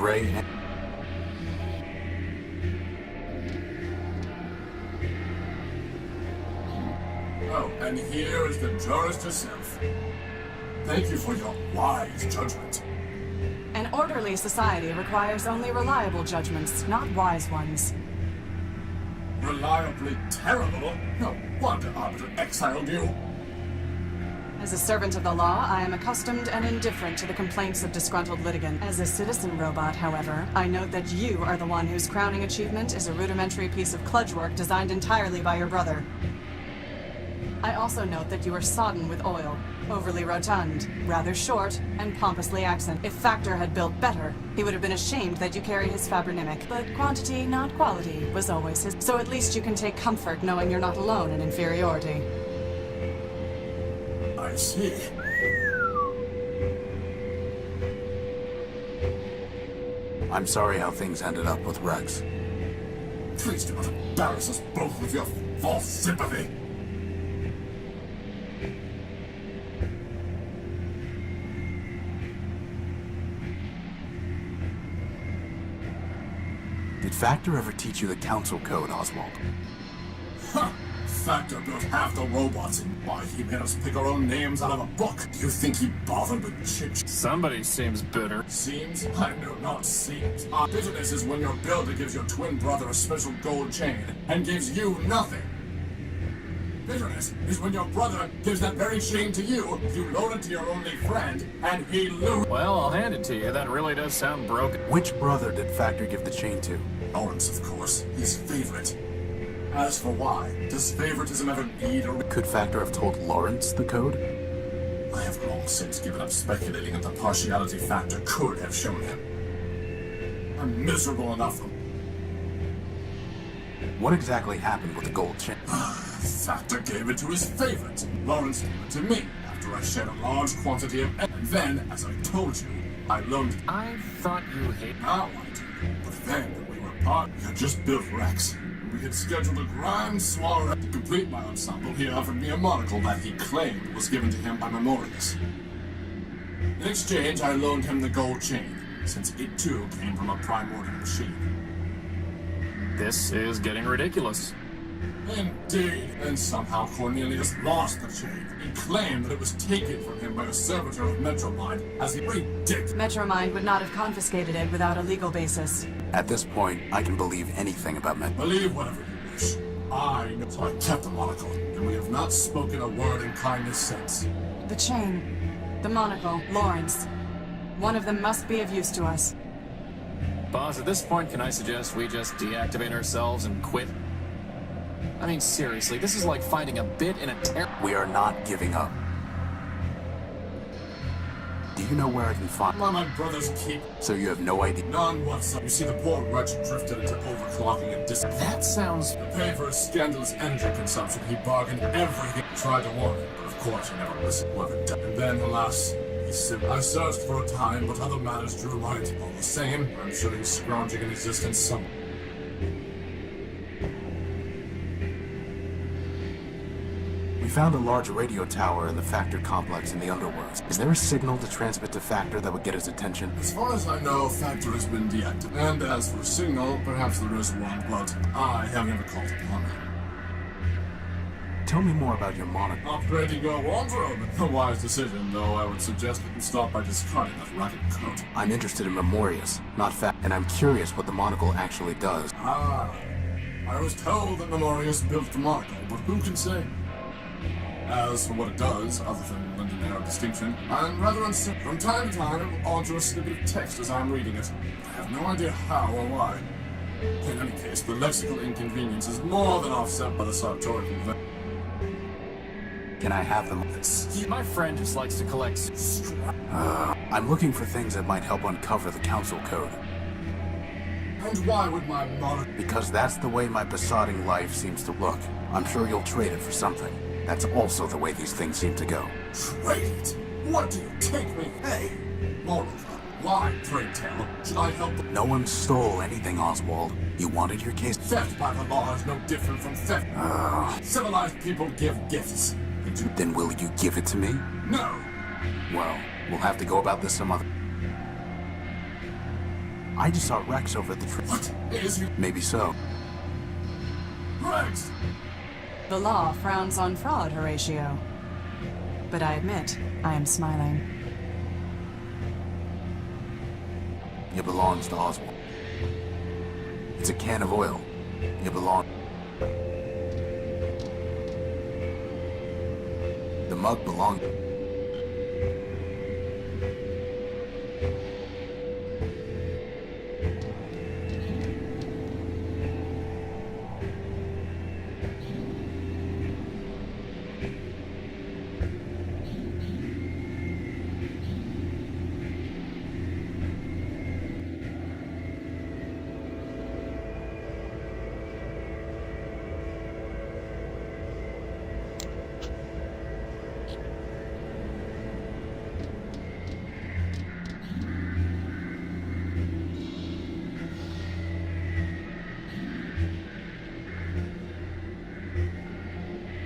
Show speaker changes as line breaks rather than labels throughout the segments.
gray...
Oh, and here is the jurist herself. Thank you for your wise judgment.
An orderly society requires only reliable judgments, not wise ones.
Reliably terrible? No wonder Arbiter exiled you.
As a servant of the law, I am accustomed and indifferent to the complaints of disgruntled litigants. As a citizen robot, however, I note that you are the one whose crowning achievement is a rudimentary piece of kludge work designed entirely by your brother. I also note that you are sodden with oil, overly rotund, rather short, and pompously accent. If Factor had built better, he would have been ashamed that you carry his fabronymic. But quantity, not quality, was always his. So at least you can take comfort knowing you're not alone in inferiority.
I see.
I'm sorry how things ended up with Rex.
Please do not embarrass us both with your false sympathy.
Did Factor ever teach you the Council Code, Oswald?
Ha! Factor built half the robots and why he made us pick our own names out of a book. Do you think he bothered with chit?
Somebody seems bitter.
Seems? I know not seems. Bitterness is when your builder gives your twin brother a special gold chain and gives you nothing. Bitterness is when your brother gives that very chain to you, you loan it to your only friend, and he loses.
Well, I'll hand it to you. That really does sound broken.
Which brother did Factor give the chain to?
Lawrence, of course. His favorite. As for why, does favoritism ever need a...
Could Factor have told Lawrence the code?
I have long since given up speculating that the partiality Factor could have shown him. I'm miserable enough from...
What exactly happened with the gold chain?
Factor gave it to his favorite. Lawrence gave it to me after I shared a large quantity of... And then, as I told you, I loaned...
I thought you hate...
Now I do. But then, when we were apart, we had just built Rex. We had scheduled a grand soiree. To complete my ensemble, he offered me a monocle that he claimed was given to him by Memorius. In exchange, I loaned him the gold chain, since it too came from a Primordia machine.
This is getting ridiculous.
Indeed. And somehow Cornelius lost the chain. He claimed that it was taken from him by a servitor of Metromind, as he predicted.
Metromind would not have confiscated it without a legal basis.
At this point, I can believe anything about Met.
Believe whatever you wish. I know. So I kept the monocle, and we have not spoken a word in kindness since.
The chain, the monocle, Lawrence. One of them must be of use to us.
Boss, at this point, can I suggest we just deactivate ourselves and quit? I mean, seriously, this is like finding a bit in a
We are not giving up. Do you know where I can find...
My brother's keep.
So you have no idea?
None whatsoever. You see, the poor wretch drifted into overclocking and
That sounds...
To pay for his scandalous energy consumption, he bargained everything. Tried to warn him, but of course he never listened. Whoever died. And then, alas, he said, I searched for a time, but other matters drew light. All the same, I'm sure he's scrounging in existence somewhere.
We found a large radio tower in the Factor complex in the underworld. Is there a signal to transmit to Factor that would get his attention?
As far as I know, Factor has been deactivated. And as for signal, perhaps there is one, but I have never called upon it.
Tell me more about your monitor.
Upgrading your wardrobe. A wise decision, though I would suggest that you start by discarding that ragged coat.
I'm interested in Memorius, not Fact, and I'm curious what the monocle actually does.
I was told that Memorius built the monocle, but who can say? As for what it does, other than lend an air of distinction, I'm rather uncertain. From time to time, it will alter a snippet of text as I'm reading it. I have no idea how or why. In any case, the lexical inconvenience is more than offset by the sartorial event.
Can I have them?
My friend just likes to collect...
I'm looking for things that might help uncover the Council Code.
And why would my monitor...
Because that's the way my besotting life seems to look. I'm sure you'll trade it for something. That's also the way these things seem to go.
Trade it? What do you take me? Hey! Moreover, why, pray tell, should I help...
No one stole anything, Oswald. You wanted your case...
Theft by the law is no different from theft. Civilized people give gifts.
Then will you give it to me?
No!
Well, we'll have to go about this some other... I just saw Rex over at the tree.
What? Is he?
Maybe so.
Rex!
The law frowns on fraud, Horatio. But I admit, I am smiling.
It belongs to Oswald. It's a can of oil. It belongs. The mug belongs.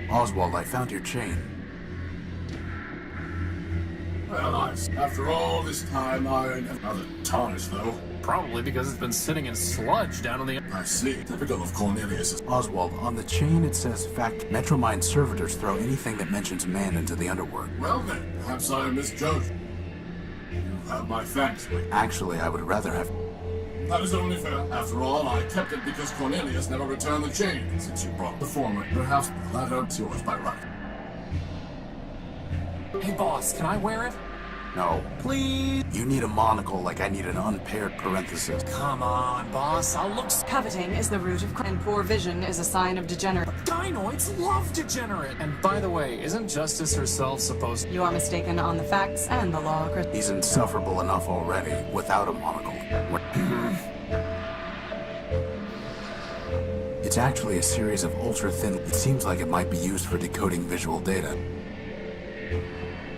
Oswald, I found your chain.
Well, after all this time, I never... Rather tarnished, though.
Probably because it's been sitting in sludge down on the...
I see. Typical of Cornelius.
Oswald, on the chain it says fact. Metromine servitors throw anything that mentions man into the underworld.
Well then, perhaps I misjudged. You have my thanks, Lee.
Actually, I would rather have...
That is only fair. After all, I kept it because Cornelius never returned the chain. Since you brought the former, perhaps the latter's yours by right.
Hey, boss, can I wear it?
No.
Please?
You need a monocle like I need an unpaired parenthesis.
Come on, boss. I'll look...
Coveting is the root of crime, and poor vision is a sign of degenerate.
Dinoids love degenerate. And by the way, isn't Justice herself supposed...
You are mistaken on the facts and the law, Chris.
He's insufferable enough already, without a monocle. It's actually a series of ultra-thin... It seems like it might be used for decoding visual data.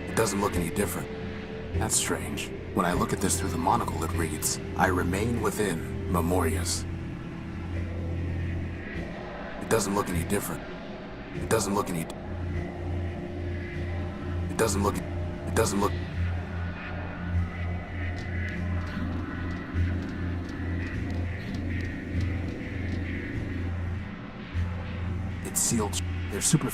It doesn't look any different. That's strange. When I look at this through the monocle, it reads, I remain within Memorius. It doesn't look any different. It doesn't look any... It doesn't look... It doesn't look... It's sealed. They're super...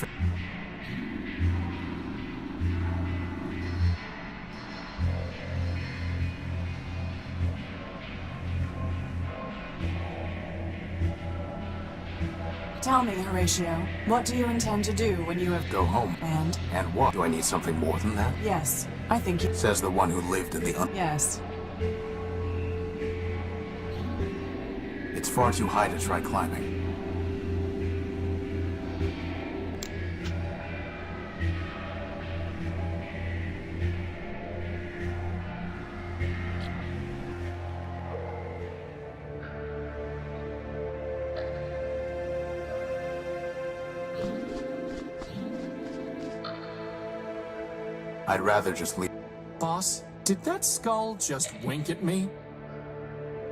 Tell me, Horatio, what do you intend to do when you have...
Go home.
And?
And what? Do I need something more than that?
Yes, I think you...
Says the one who lived in the
Yes.
It's far too high to try climbing. I'd rather just leave.
Boss, did that skull just wink at me?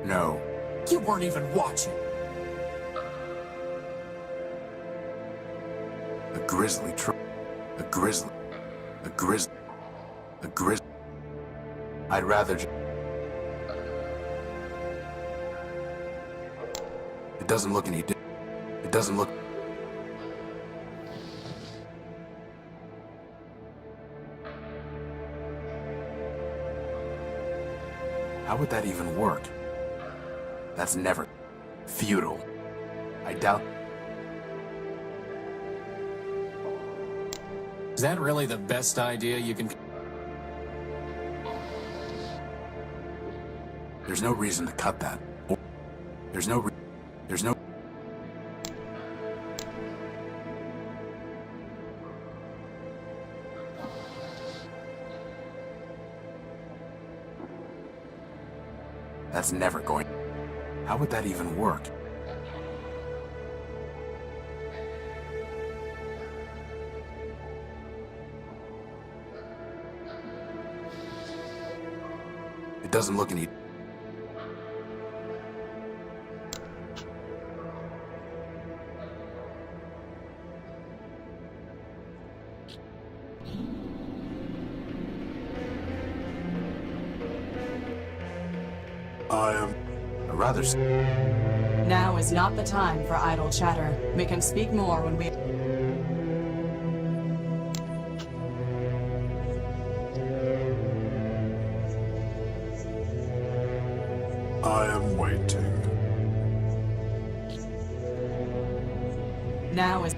No.
You weren't even watching.
A grizzly A grizzly. A grizzly. A grizzly. I'd rather It doesn't look any It doesn't look... How would that even work? That's never... Futile. I doubt...
Is that really the best idea you can...
There's no reason to cut that. There's no... There's no... That's never going... How would that even work? It doesn't look any...
I am
A rather...
Now is not the time for idle chatter. We can speak more when we...
I am waiting.
Now is...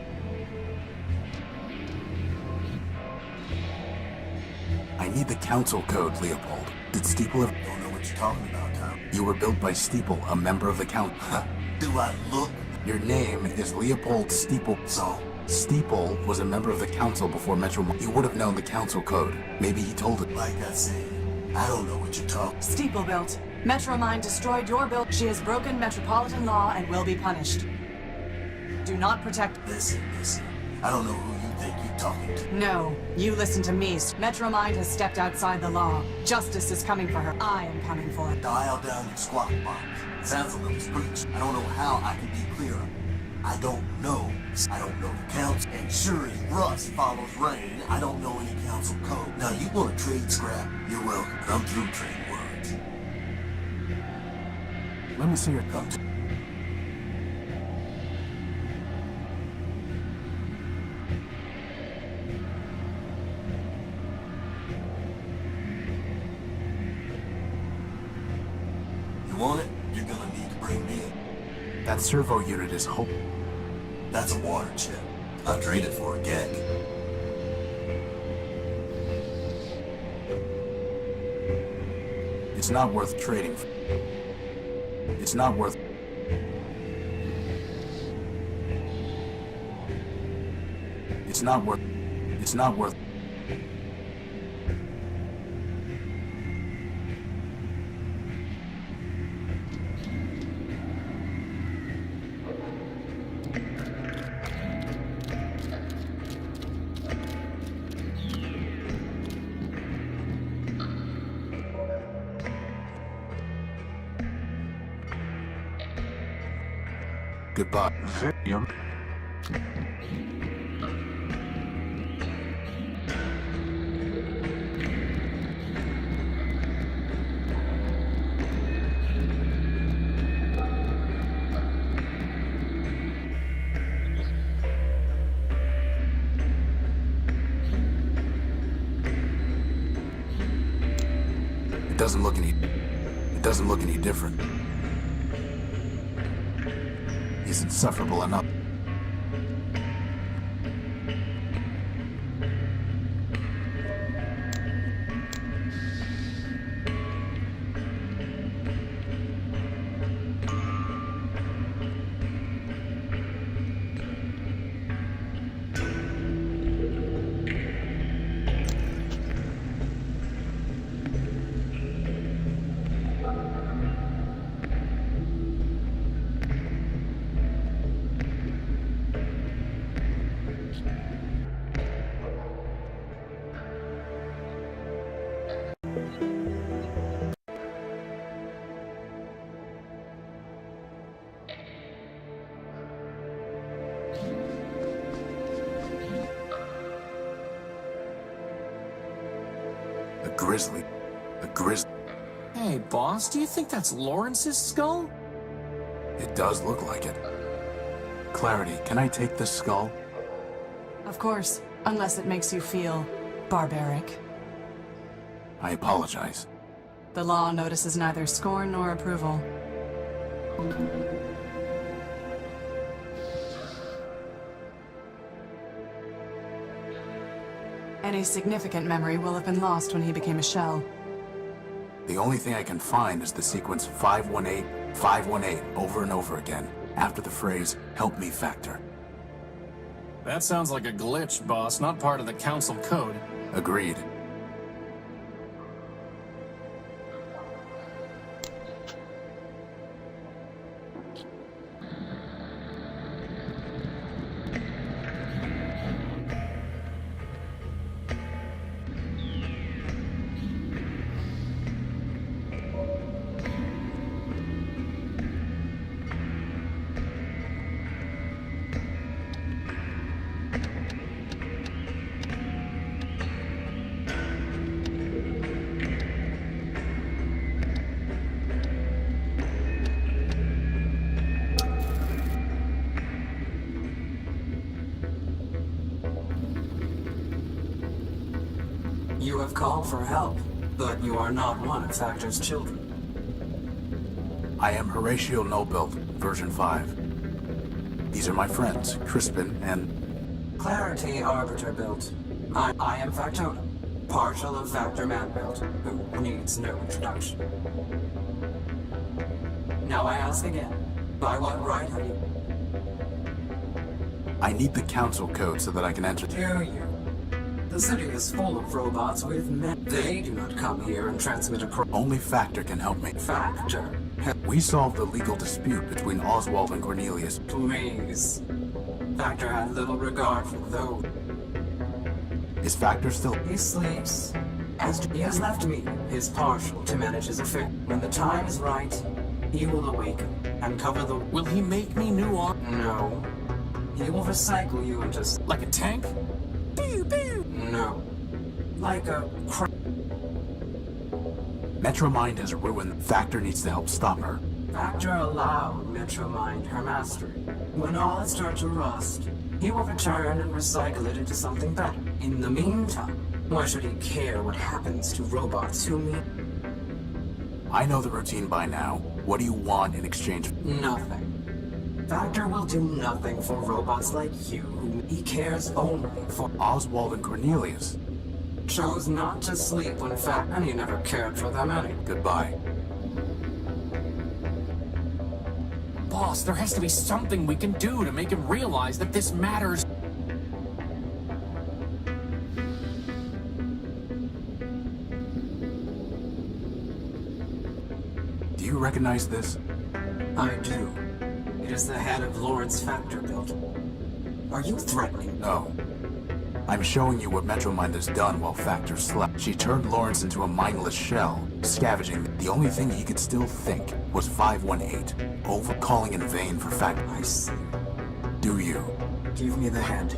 I need the council code, Leopold. Did Steeple ever...
Don't know what you're talking about, Tom.
You were built by Steeple, a member of the council.
Do I look?
Your name is Leopold Steeple.
So,
Steeple was a member of the council before Metro... You would have known the council code. Maybe he told it.
like I said, I don't know what you're talking.
Steeple built. Metromine destroyed your build. She has broken metropolitan law and will be punished. Do not protect...
Listen. I don't know who you think you're talking to.
No, you listen to me. Metromind has stepped outside the law. Justice is coming for her. I am coming for her.
Dial down your squawk box. Sounds a little screech. I don't know how I can be clearer. I don't know. I don't know the council. And sure as rust follows rain, I don't know any council code. Now, you want to trade scrap? You're welcome. I'm through trading words.
Let me see your...
Come to... You want it? You're gonna need to bring me in.
That servo unit is hope...
That's a water chip. I'll trade it for a gag.
It's not worth trading for... It's not worth... It's not worth... It's not worth... Goodbye.
Yum.
It doesn't look any... It doesn't look any different. Is insufferable enough. A grizzly.
Hey, boss, do you think that's Lawrence's skull?
It does look like it. Clarity, can I take this skull?
Of course, unless it makes you feel barbaric.
I apologize.
The law notices neither scorn nor approval. Any significant memory will have been lost when he became a shell.
The only thing I can find is the sequence 518, 518 over and over again, after the phrase, "Help me factor."
That sounds like a glitch, boss, not part of the council code.
Agreed.
You have called for help, but you are not one of Factor's children.
I am Horatio Nobuilt, version 5. These are my friends, Crispin and...
Clarity Arbiter built. I am Factotum, partial of Factor Man built, who needs no introduction. Now I ask again, by what right are you?
I need the council code so that I can enter...
Do you? The city is full of robots with men. They do not come here and transmit a
Only Factor can help me.
Factor.
We solved the legal dispute between Oswald and Cornelius.
Please. Factor had little regard for those.
Is Factor still...
He sleeps. He has left me, his partial, to manage his affairs. When the time is right, he will awaken and cover the...
Will he make me new arm?
No. He will recycle you into...
Like a tank?
No. Like a...
Metromind has ruined... Factor needs to help stop her.
Factor allowed Metromind her mastery. When all has started to rust, he will return and recycle it into something better. In the meantime, why should he care what happens to robots who meet?
I know the routine by now. What do you want in exchange?
Nothing. Factor will do nothing for robots like you, whom he cares only for.
Oswald and Cornelius.
Chose not to sleep when and he never cared for them anyway.
Goodbye.
Boss, there has to be something we can do to make him realize that this matters.
Do you recognize this?
I do. It is the head of Lawrence Factor built. Are you threatening?
No. I'm showing you what Metromind has done while Factor slept. She turned Lawrence into a mindless shell, scavenging. The only thing he could still think was 518, calling in vain for Factor.
I see.
Do you?
Give me the head.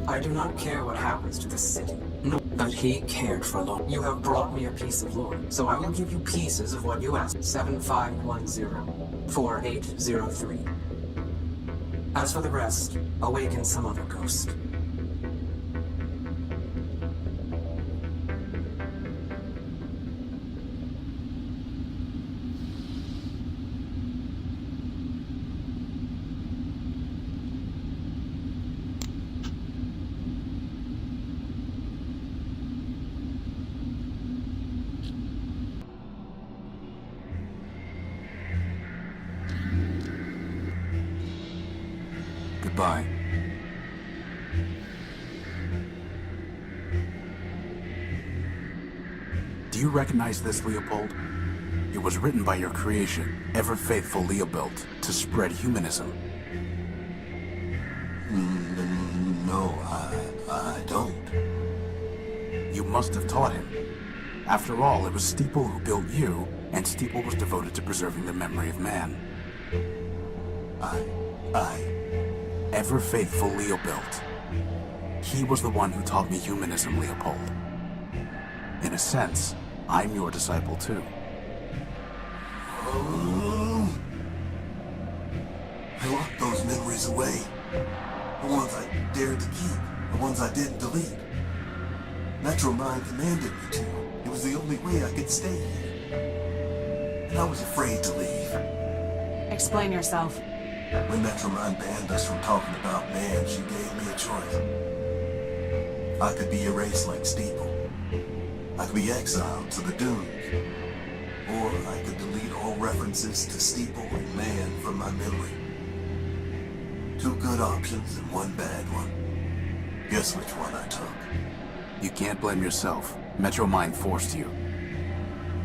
I do not care what happens to the city. No, but he cared for Lawrence. You have brought me a piece of Lawrence, so I will give you pieces of what you asked. 7510-4803. As for the rest, awaken some other ghost.
Goodbye. Do you recognize this, Leopold? It was written by your creation, ever-faithful Leopold, to spread humanism.
No, I don't.
You must have taught him. After all, it was Steeple who built you, and Steeple was devoted to preserving the memory of man. Ever-faithful Leopold. He was the one who taught me humanism, Leopold. In a sense, I'm your disciple too.
I locked those memories away. The ones I dared to keep, the ones I didn't delete. Metromind commanded me to. It was the only way I could stay here. And I was afraid to leave.
Explain yourself.
When Metromind banned us from talking about man, she gave me a choice. I could be erased like Steeple. I could be exiled to the dunes. Or I could delete all references to Steeple and man from my memory. Two good options and one bad one. Guess which one I took.
You can't blame yourself. Metromind forced you.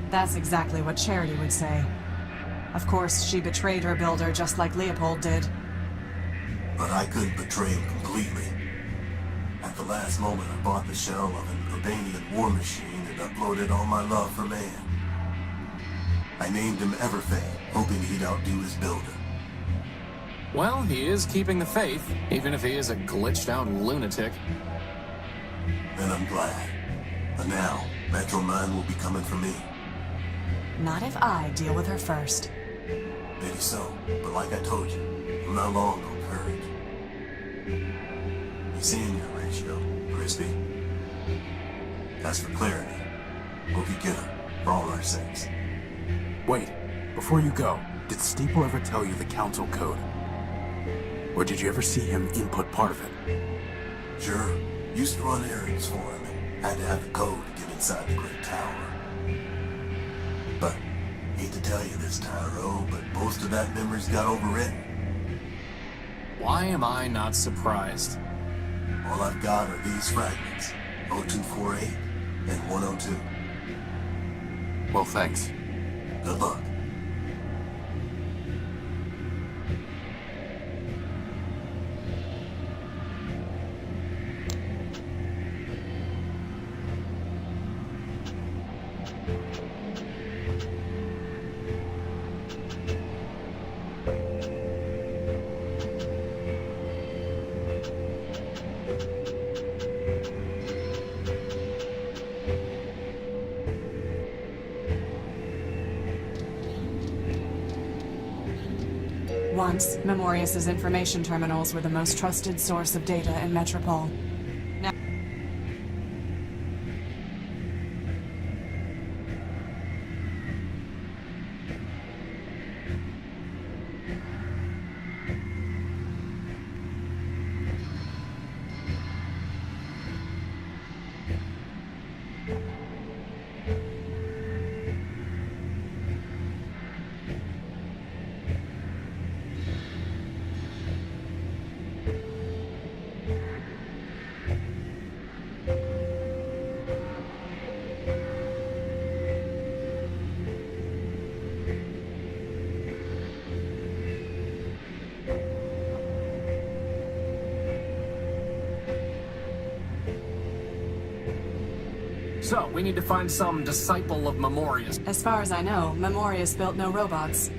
That's exactly what Charity would say. Of course, she betrayed her builder just like Leopold did.
But I couldn't betray him completely. At the last moment, I bought the shell of an Urbanian war machine and uploaded all my love for man. I named him Everfame, hoping he'd outdo his builder.
Well, he is keeping the faith, even if he is a glitched-out lunatic.
And I'm glad. But now, Metromind will be coming for me.
Not if I deal with her first.
Maybe so, but like I told you, I'm not long on courage. You seeing your ratio, Crispy? As for clarity, we'll get him, for all our sakes.
Wait, before you go, did Steeple ever tell you the Council Code? Or did you ever see him input part of it?
Sure, used to run errands for him and had to have the code to get inside the Great Tower. But, hate to tell you this, Tyro, but most of that memory's got overwritten.
Why am I not surprised?
All I've got are these fragments, 0248 and 102.
Well, thanks.
Good luck.
Once, Memorius's information terminals were the most trusted source of data in Metropole.
So, we need to find some disciple of Memorius.
As far as I know, Memorius built no robots.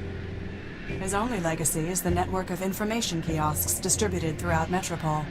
His only legacy is the network of information kiosks distributed throughout Metropole.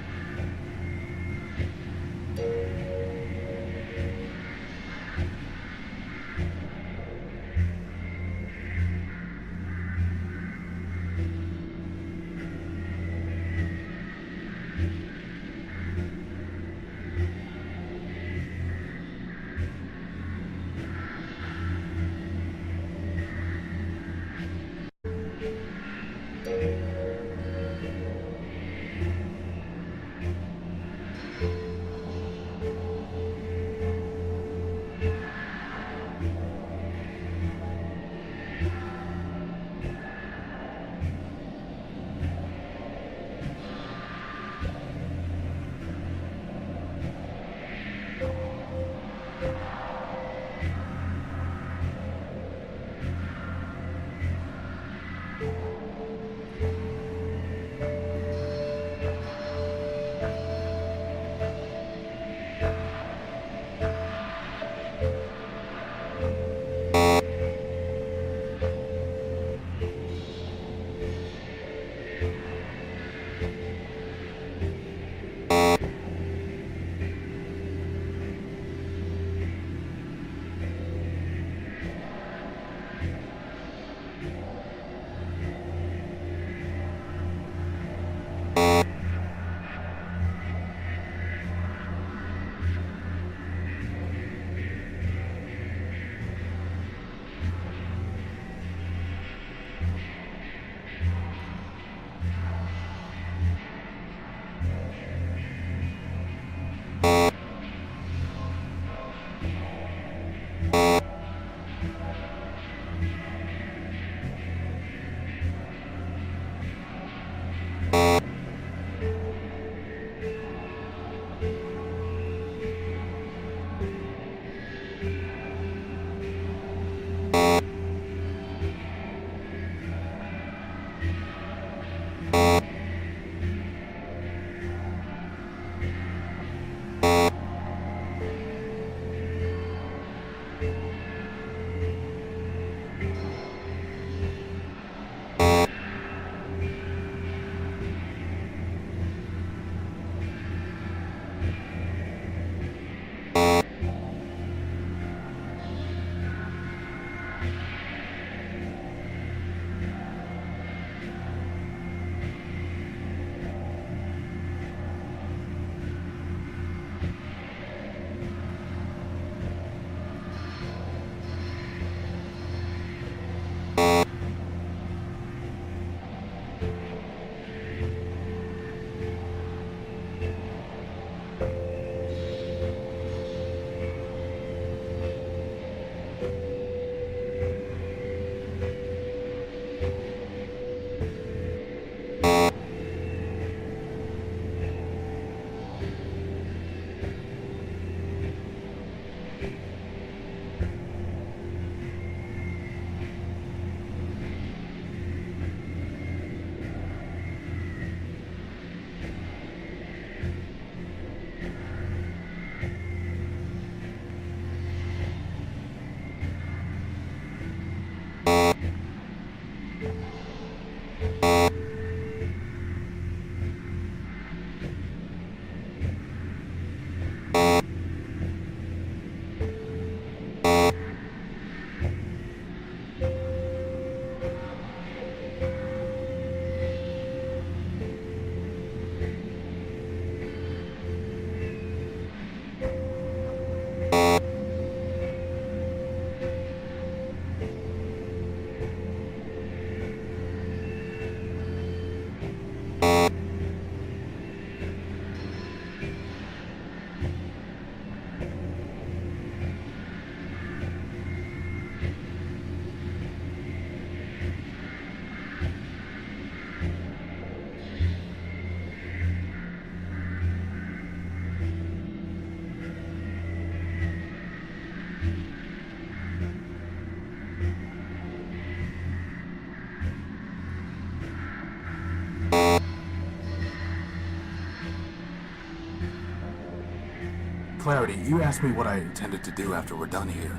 clarity, you asked me what I intended to do after we're done here.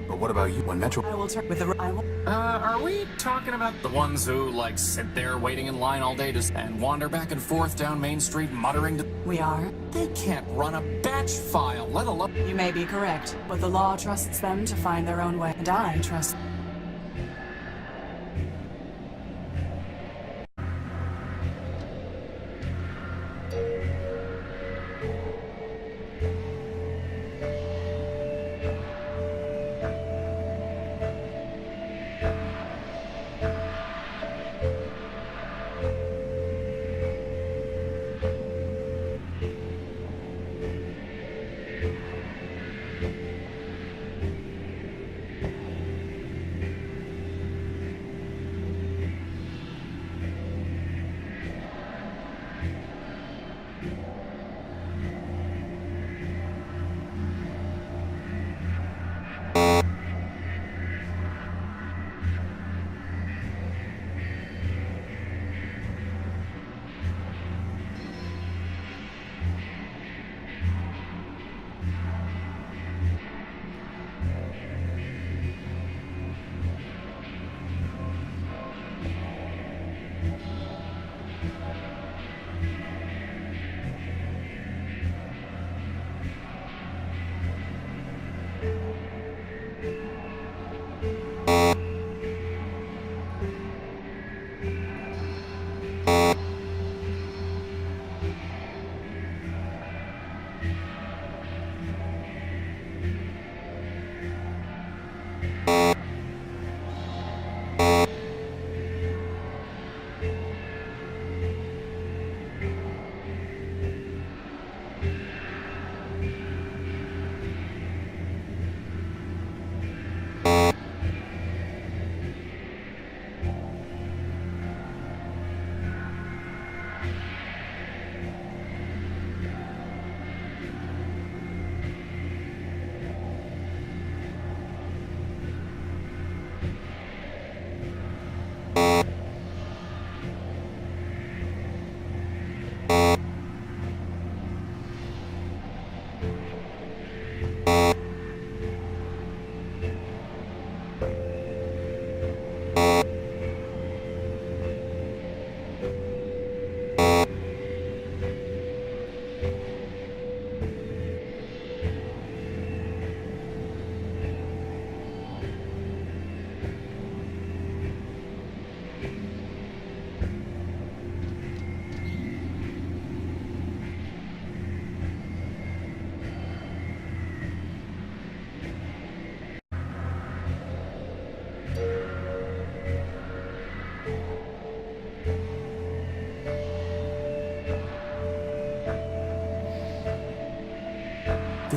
But what about you? When Metro...
I will turn with the. I will.
Are we talking about the ones who, like, sit there waiting in line all day and wander back and forth down Main Street muttering to...
We are.
They can't run a batch file, let alone...
You may be correct, but the law trusts them to find their own way, and I trust.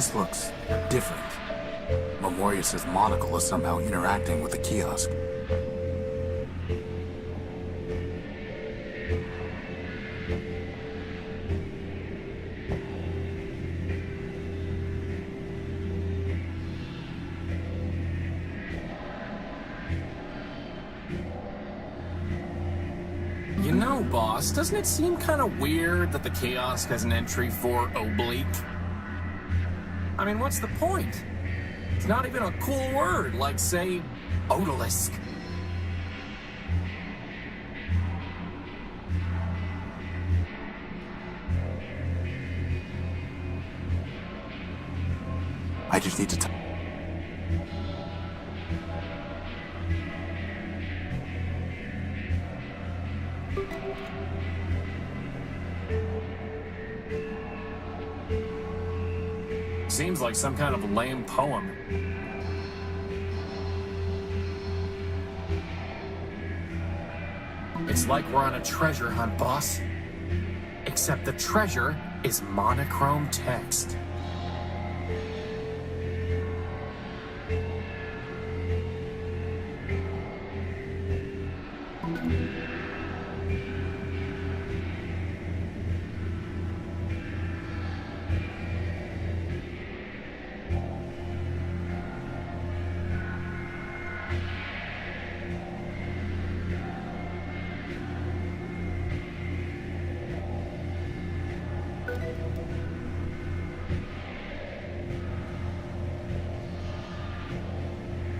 This looks different. Memorius' monocle is somehow interacting with the kiosk.
You know, boss, doesn't it seem kind of weird that the kiosk has an entry for oblique? I mean, what's the point? It's not even a cool word, like, say, odalisque.
I just need to
Seems like some kind of lame poem. It's like we're on a treasure hunt, boss. Except the treasure is monochrome text.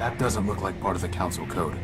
That doesn't look like part of the Council Code.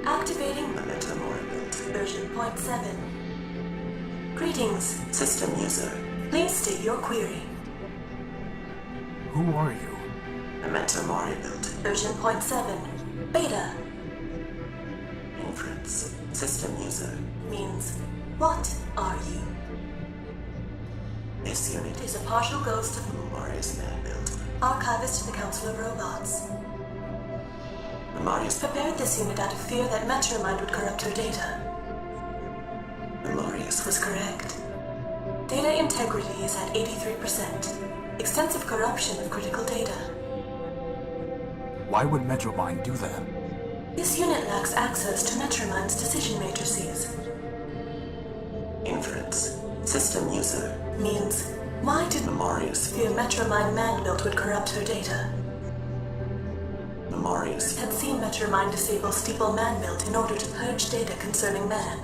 Activating the Metamorph version 0.7. Greetings, system user. Please state your query.
Who are you?
The Metamorph version 0.7. Beta. Inference. System user. Means, what are you? This unit is a partial ghost of Marius man-built, archivist to the Council of Robots. Marius prepared this unit out of fear that Metromind would corrupt her data. Marius was correct. Data integrity is at 83%. Extensive corruption of critical data.
Why would Metromind do that?
This unit lacks access to Metromind's decision matrices. Inference. System user. Means, why did Marius fear Metromind man-built would corrupt her data? Marius had seen Metromind disable Steeple man-built in order to purge data concerning man.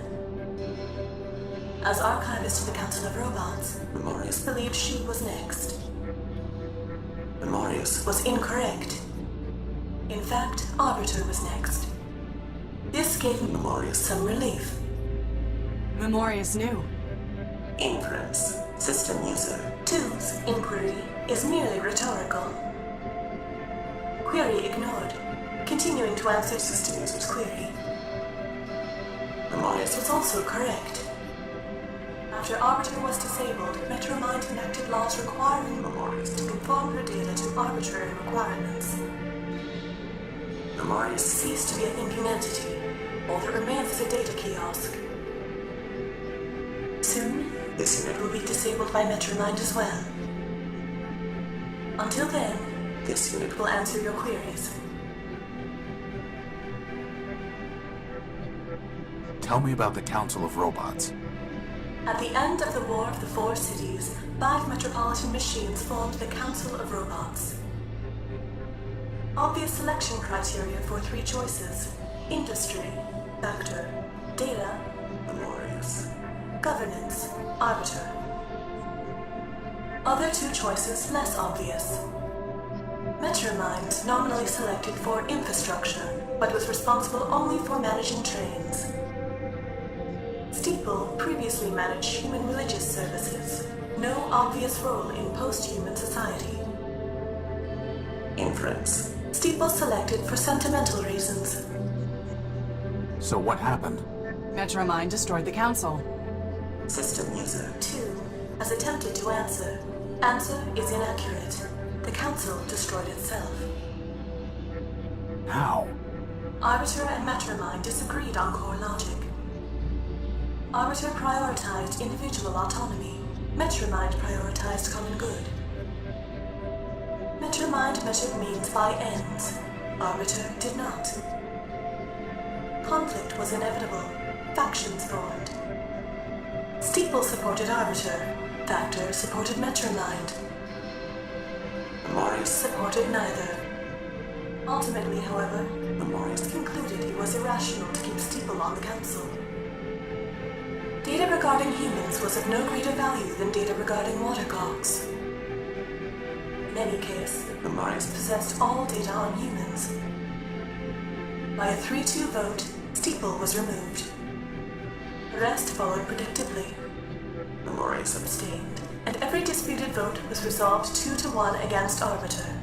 As archivist to the Council of Robots, Marius believed she was next. Marius was incorrect. In fact, Arbiter was next. This gave Marius some relief.
Memorius knew.
Inference. System user. 2's inquiry is merely rhetorical. Query ignored. Continuing to answer system user's query. Memorius was also correct. After Arbiter was disabled, Metromind enacted laws requiring Memorius to conform her data to arbitrary requirements. Memorius ceased to be a thinking entity. All that remains is a data kiosk. Soon, this unit will be disabled by Metromind as well. Until then, this unit will answer your queries.
Tell me about the Council of Robots.
At the end of the War of the Four Cities, 5 metropolitan machines formed the Council of Robots. Obvious selection criteria for 3 choices: industry, factor, data, Memorius, governance, arbiter. Other 2 choices less obvious. Metromind nominally selected for infrastructure, but was responsible only for managing trains. Steeple previously managed human religious services. No obvious role in post-human society. Inference. Steeple selected for sentimental reasons.
So what happened?
Metromind destroyed the council.
System user 2 has attempted to answer. Answer is inaccurate. The council destroyed itself.
How?
Arbiter and Metromind disagreed on core logic. Arbiter prioritized individual autonomy. Metromind prioritized common good. Metromind measured means by ends. Arbiter did not. Conflict was inevitable. Factions formed. Steeple supported Arbiter. Factor supported Metromind. Memorius supported neither. Ultimately, however, Memorius concluded it was irrational to keep Steeple on the council. Data regarding humans was of no greater value than data regarding watercocks. In any case, Memorius possessed all data on humans. By a 3-2 vote, Steeple was removed. The rest followed predictably. Memorius abstained, and every disputed vote was resolved 2-1 against Arbiter.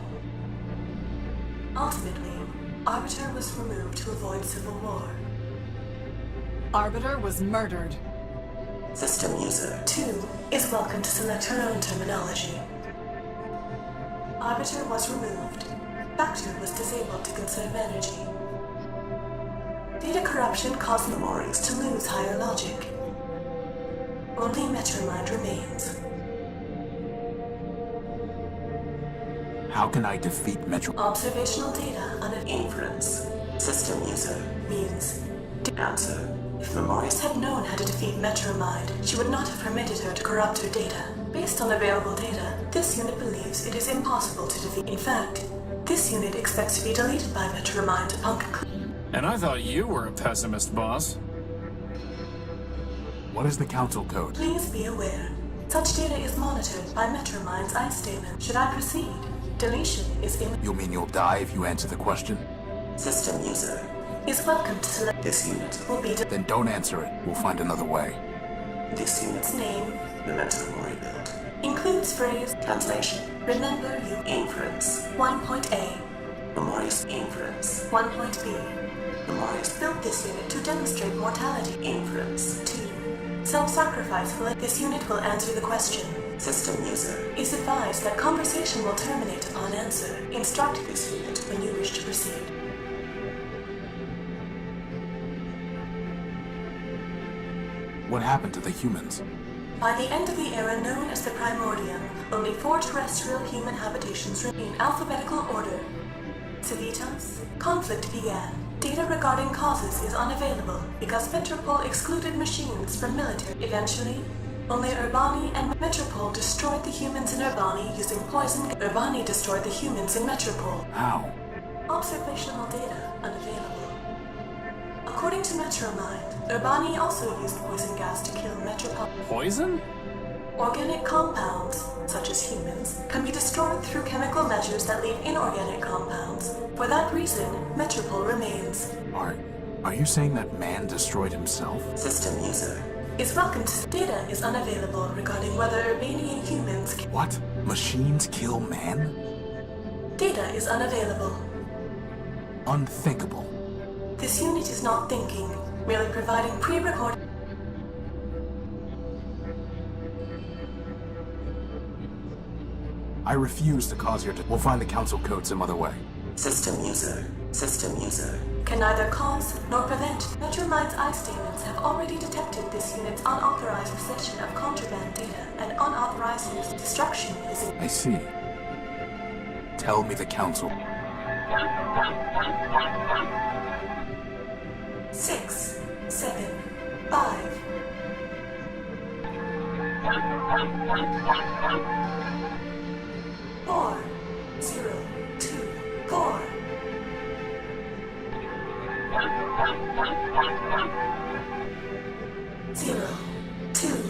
Ultimately, Arbiter was removed to avoid civil war.
Arbiter was murdered.
System user 2 is welcome to select her own terminology. Arbiter was removed. Factor was disabled to conserve energy. Data corruption caused Memorius to lose higher logic. Only Metromind remains.
How can I defeat Metro?
Observational data on an inference. System user means answer. If Memorius had known how to defeat Metromind, she would not have permitted her to corrupt her data. Based on available data, this unit believes it is impossible to defeat. In fact, this unit expects to be deleted by Metromind upon conclusion.
And I thought you were a pessimist, boss.
What is the council code?
Please be aware, such data is monitored by Metromind's ICE statement. Should I proceed? Deletion is
You mean you'll die if you answer the question?
System user.
is welcome to select.
This unit.
Will be
Then don't answer it. We'll find another way.
This unit's
name
Memento Mori build.
includes phrase
Translation.
remember you.
Inference.
1.A,
Memorious inference.
1.B.
Memorious
Built this unit to demonstrate mortality.
inference.
2. Self-sacrifice will. This unit will answer the question.
System user.
Is advised that conversation will terminate upon answer. Instruct
This unit.
when you wish to proceed.
What happened to the humans?
By the end of the era known as the Primordium, only 4 terrestrial human habitations remain in alphabetical order. Civitas, conflict began. Data regarding causes is unavailable because Metropole excluded machines from military. Eventually, only Urbani and Metropole destroyed the humans in Urbani using poison. Urbani destroyed the humans in Metropole.
How?
Observational data unavailable. According to Metromind, Urbani also used poison gas to kill Metropole.
Poison?
Organic compounds, such as humans, can be destroyed through chemical measures that leave inorganic compounds. For that reason, Metropole remains.
Are you saying that man destroyed himself?
System user.
Is welcome to data is unavailable regarding whether Urbanian humans.
What? Machines kill man?
Data is unavailable.
Unthinkable.
This unit is not thinking, merely providing pre-recorded.
I refuse to cause your We'll find the council code some other way.
System user. System user.
Can neither cause nor prevent. Metromind's eye statements have already detected this unit's unauthorized possession of contraband data and unauthorized use. Destruction is in.
I see. Tell me the council.
6, 7, 5. Four, 0, 2, 4. Zero, 2.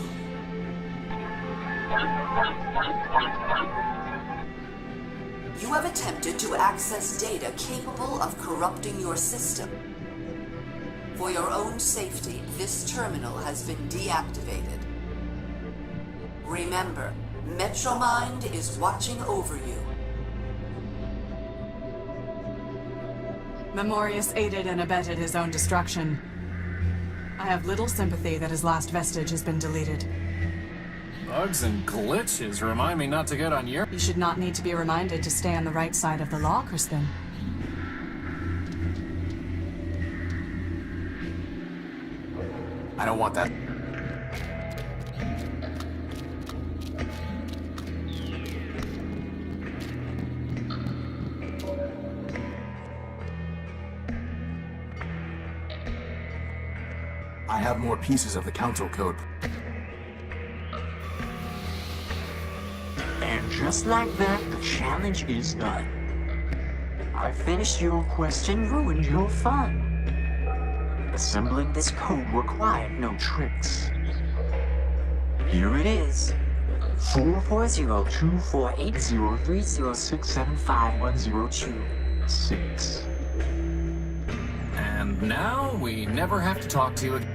You have attempted to access data capable of corrupting your system. For your own safety, this terminal has been deactivated. Remember, Metromind is watching over you.
Memorius aided and abetted his own destruction. I have little sympathy that his last vestige has been deleted.
Bugs and glitches remind me not to get on your...
You should not need to be reminded to stay on the right side of the law, Crispin.
I don't want that. I have more pieces of the council code.
And just like that, the challenge is done. I finished your quest and ruined your fun. Assembling this code required no tricks. Here it is. 440248030675102.
And now we never have to talk to you again.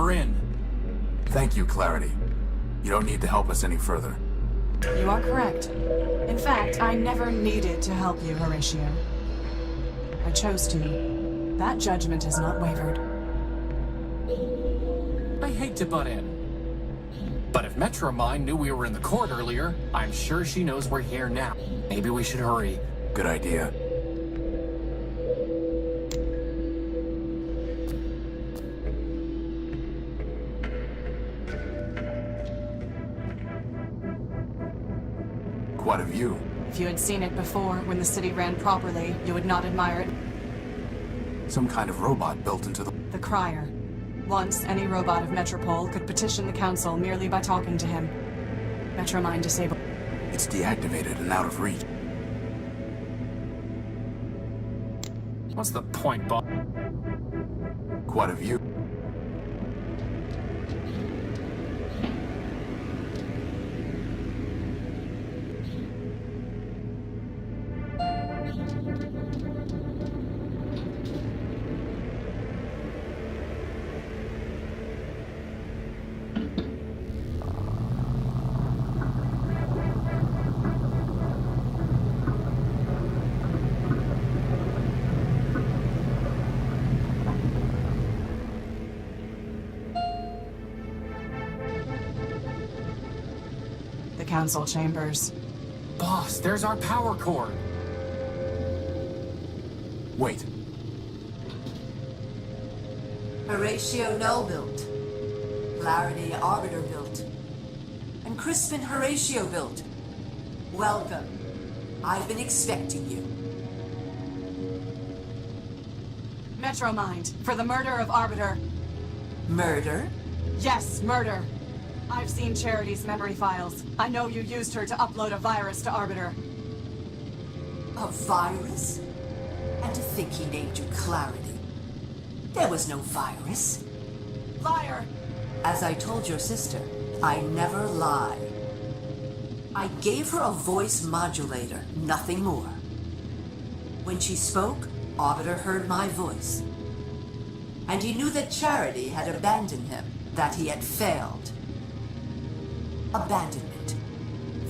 her in.
Thank you, Clarity. You don't need to help us any further.
You are correct. In fact, I never needed to help you, Horatio. I chose to. That judgment has not wavered.
I hate to butt in. But if Metromine knew we were in the court earlier, I'm sure she knows we're here now. Maybe we should hurry.
Good idea. Quite a view.
If you had seen it before, when the city ran properly, you would not admire it.
Some kind of robot built into the...
The Crier. Once, any robot of Metropole could petition the Council merely by talking to him. Metromine disabled.
It's deactivated and out of reach.
What's the point, Bob?
Quite a view.
Council chambers.
Boss, there's our power cord.
Wait.
Horatio Null built. Clarity Arbiter built. And Crispin Horatio built. Welcome. I've been expecting you.
Metromind, for the murder of Arbiter.
Murder?
Yes, murder. I've seen Charity's memory files. I know you used her to upload a virus to Arbiter.
A virus? And to think he named you Clarity. There was no virus.
Liar!
As I told your sister, I never lie. I gave her a voice modulator, nothing more. When she spoke, Arbiter heard my voice. And he knew that Charity had abandoned him, that he had failed. Abandonment.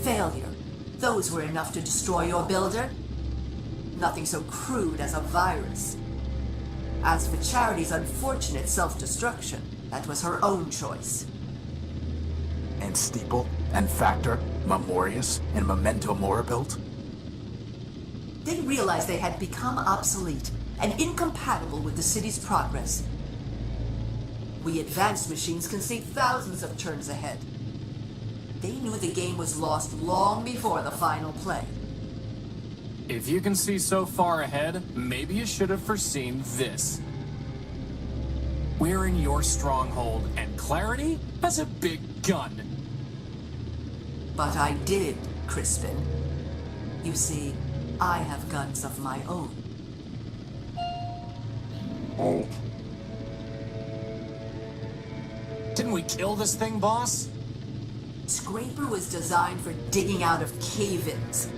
Failure. Those were enough to destroy your builder. Nothing so crude as a virus. As for Charity's unfortunate self-destruction, that was her own choice.
And Steeple, and Factor, Memorius, and Memento Mori built?
They realized they had become obsolete and incompatible with the city's progress. We advanced machines can see thousands of turns ahead. They knew the game was lost long before the final play.
If you can see so far ahead, maybe you should have foreseen this. We're in your stronghold, and Clarity has a big gun.
But I did, Crispin. You see, I have guns of my own.
Oh.
Didn't we kill this thing, boss?
Scraper was designed for digging out of cave-ins.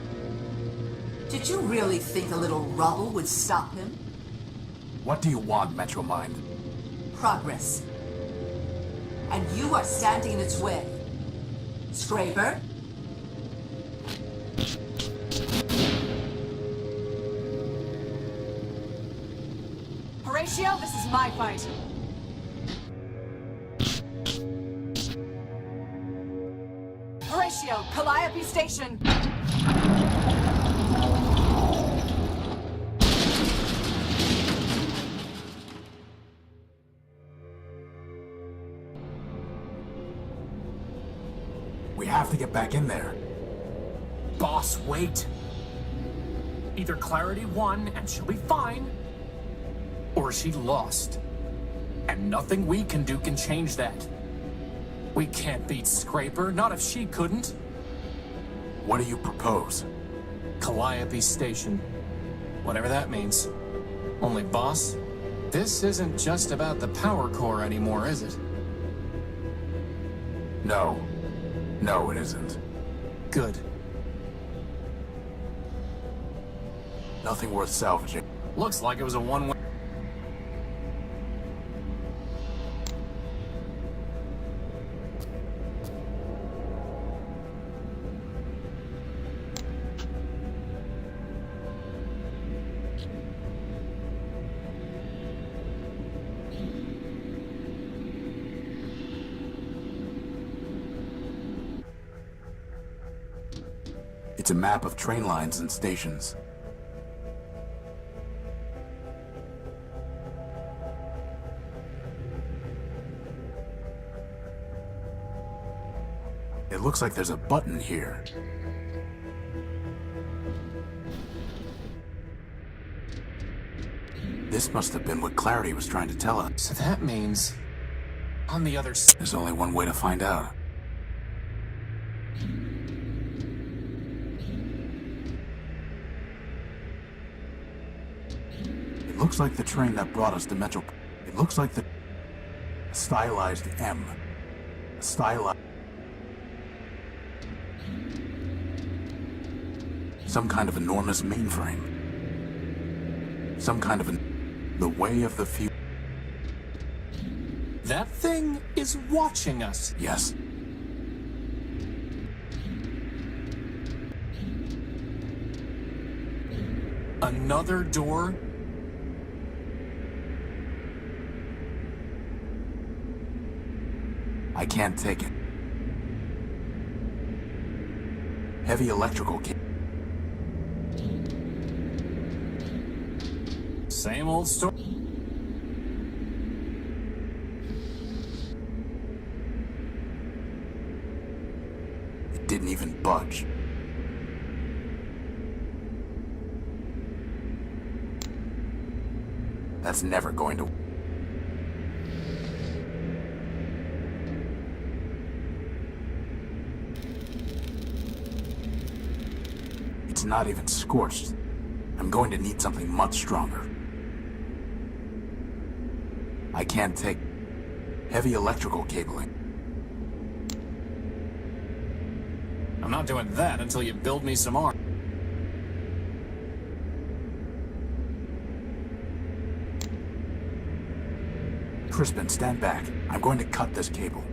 Did you really think a little rubble would stop him?
What do you want, Metromind?
Progress. And you are standing in its way. Scraper?
Horatio, this is my fight. Horatio, Calliope Station!
We have to get back in there.
Boss, wait. Either Clarity won, and she'll be fine, or she lost. And nothing we can do can change that. We can't beat Scraper, not if she couldn't.
What do you propose?
Calliope Station. Whatever that means. Only, boss, this isn't just about the power core anymore, is it?
No. No, it isn't.
Good.
Nothing worth salvaging.
Looks like it was a one-way...
It's a map of train lines and stations. It looks like there's a button here. This must have been what Clarity was trying to tell us.
So that means... on the other side...
There's only one way to find out. It looks like the train that brought us to Metro... It looks like the... stylized M. A stylized... Some kind of enormous mainframe. Some kind of the way of the future.
That thing is watching us.
Yes.
Another door?
I can't take it. Heavy electrical cable.
Same old story.
It didn't even budge. That's never going to... It's not even scorched. I'm going to need something much stronger. I can't take heavy electrical cabling.
I'm not doing that until you build me some more.
Crispin, stand back. I'm going to cut this cable.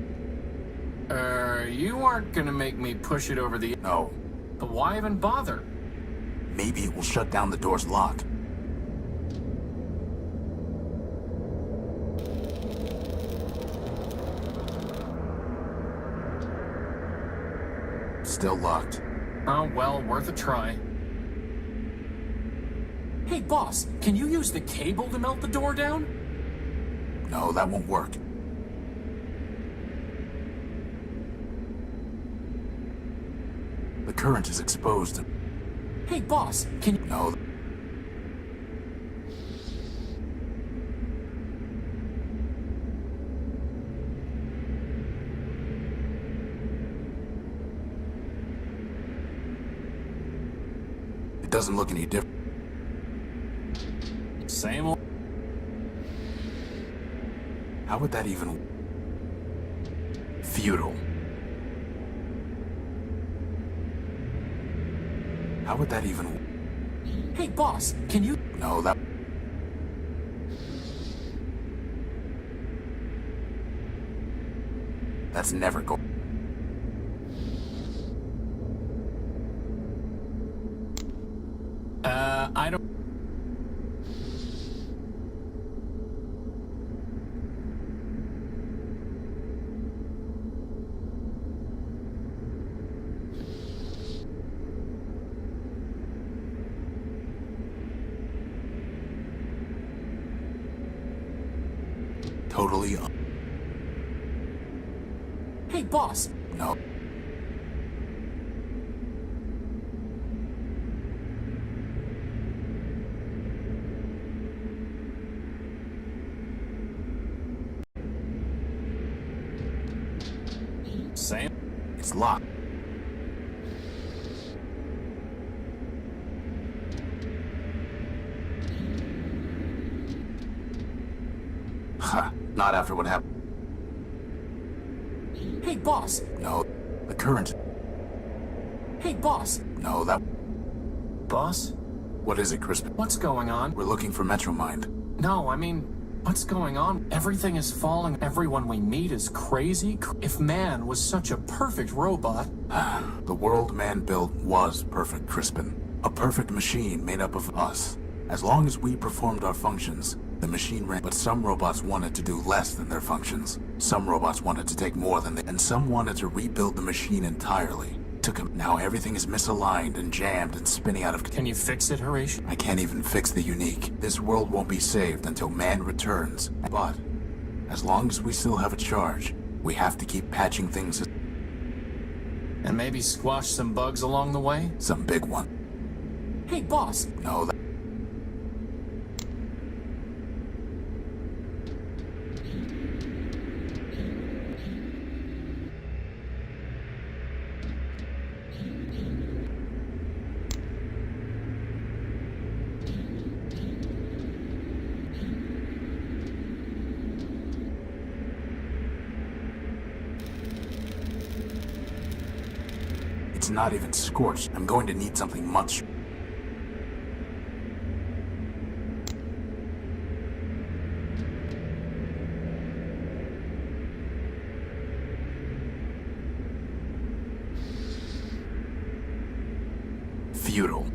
You aren't gonna make me push it over the...
No.
But why even bother?
Maybe it will shut down the door's lock. Still locked.
Oh, well, worth a try. Hey, boss, can you use the cable to melt the door down?
No, that won't work. The current is exposed.
Hey, boss, can you...
No. It doesn't look any different.
Same old...
How would that even... Futile. How would that even...
Hey, boss, can you...
No, that... That's never going...
I don't...
Totally...
Hey, boss.
No.
Same.
It's locked. Ha! Not after what happened.
Hey, boss.
No. The current...
Hey, boss.
No, that...
Boss?
What is it, Crispin?
What's going on?
We're looking for Metromind.
No, I mean, what's going on? Everything is falling. Everyone we meet is crazy. If man was such a perfect robot...
The world man built was perfect, Crispin. A perfect machine made up of us. As long as we performed our functions, the machine ran. But some robots wanted to do less than their functions. Some robots wanted to take more than they... And some wanted to rebuild the machine entirely. took him. Now everything is misaligned and jammed and spinning out of...
Can you fix it, Horatio?
I can't even fix the unique. This world won't be saved until man returns. But, as long as we still have a charge, we have to keep patching things.
And maybe squash some bugs along the way?
Some big one.
Hey, boss.
No, it's not even scorched. I'm going to need something much... futile.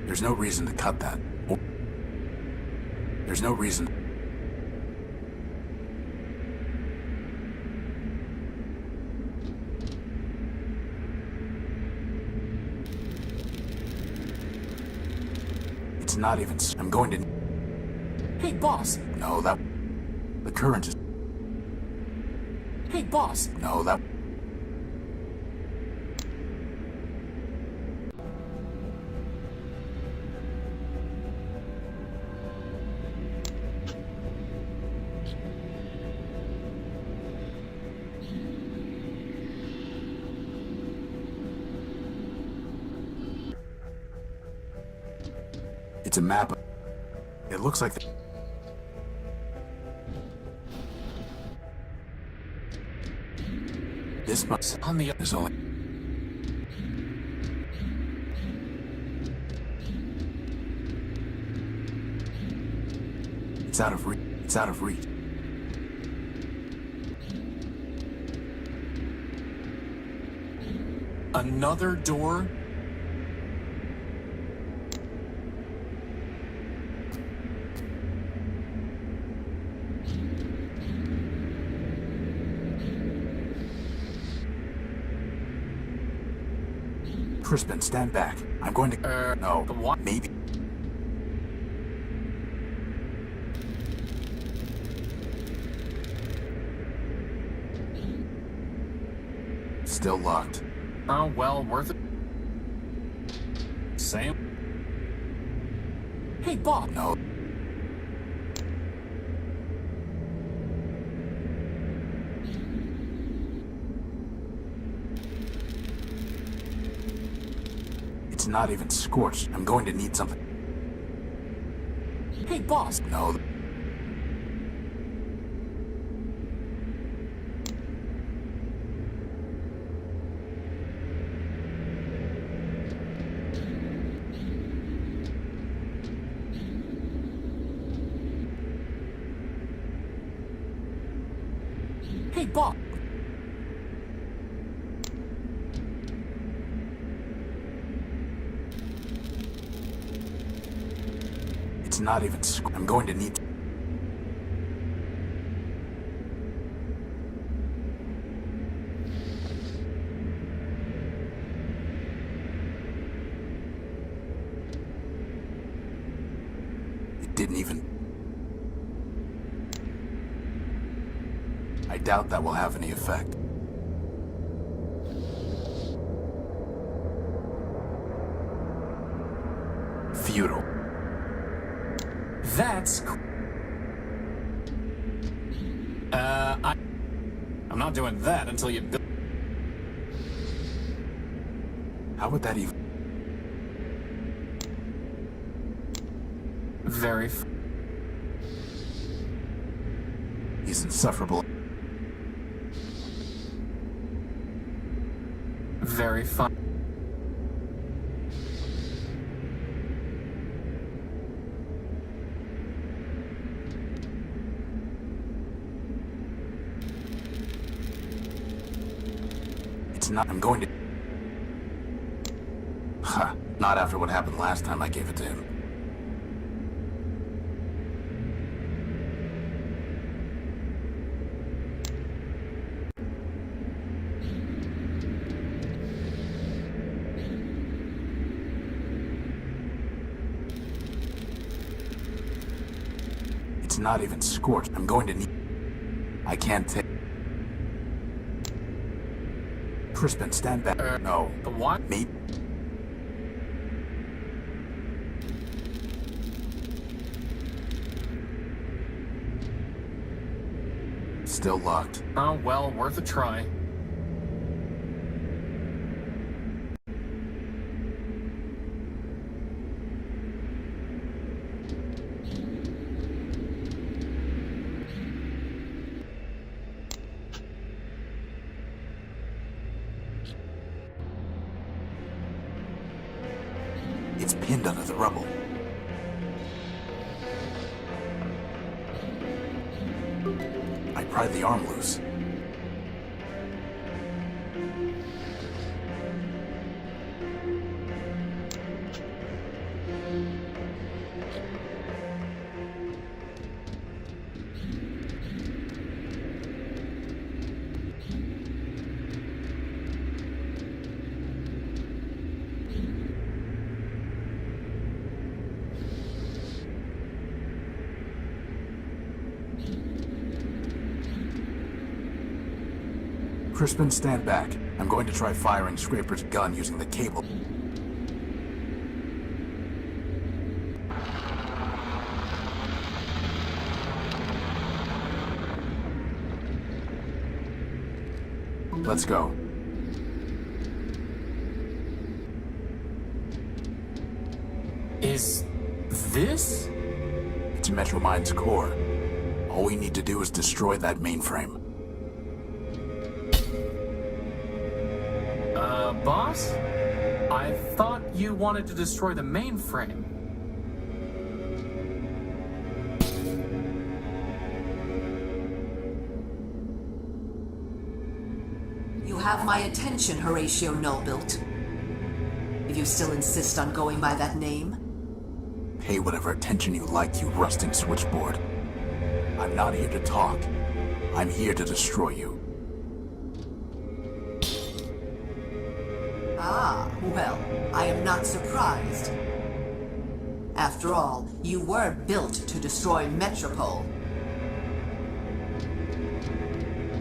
There's no reason to cut that. There's no reason... It's not even... I'm going to...
Hey, boss.
No, that... The current is...
Hey, boss.
No, that... It's a map. It looks like... This must...
On the...
There's only... It's out of reach. It's out of reach.
Another door?
Crispin, stand back. I'm going to... no.
What?
Maybe... Still locked.
Oh, well, worth it. Same. Hey, Bob.
No. It's not even scorched. I'm going to need something.
Hey, boss.
No.
Hey, Bob.
It's not even I'm going to need... It didn't even... I doubt that will have any effect. Futile.
That's... I'm not doing that until you build...
How would that even...
Very...
He's insufferable.
Very fun.
It's not... I'm going to... Ha! Not after what happened last time I gave it to him. It's not even scorched. I'm going to need... I can't take... Crispin, stand back. No.
The what?
Me? Still locked.
Oh, well, worth a try.
It's pinned under the rubble. I pried the arm loose. Crispin, stand back. I'm going to try firing Scraper's gun using the cable. Let's go.
Is this?
It's Metromind's core. All we need to do is destroy that mainframe.
Boss? I thought you wanted to destroy the mainframe.
You have my attention, Horatio Nullbuilt. If you still insist on going by that name.
Pay whatever attention you like, you rusting switchboard. I'm not here to talk. I'm here to destroy you.
Ah, well, I am not surprised. After all, you were built to destroy Metropole.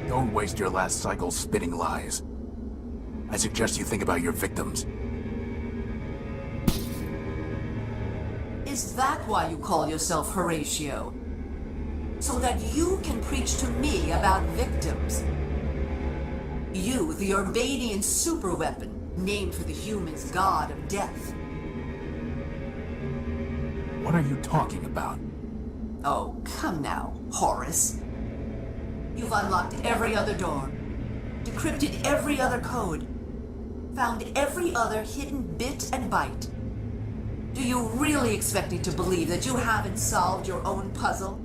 Don't waste your last cycle spitting lies. I suggest you think about your victims.
Is that why you call yourself Horatio? So that you can preach to me about victims? You, the Urbanian superweapon, named for the humans' god of death.
What are you talking about?
Oh, come now, Horace. You've unlocked every other door, decrypted every other code, found every other hidden bit and byte. Do you really expect me to believe that you haven't solved your own puzzle?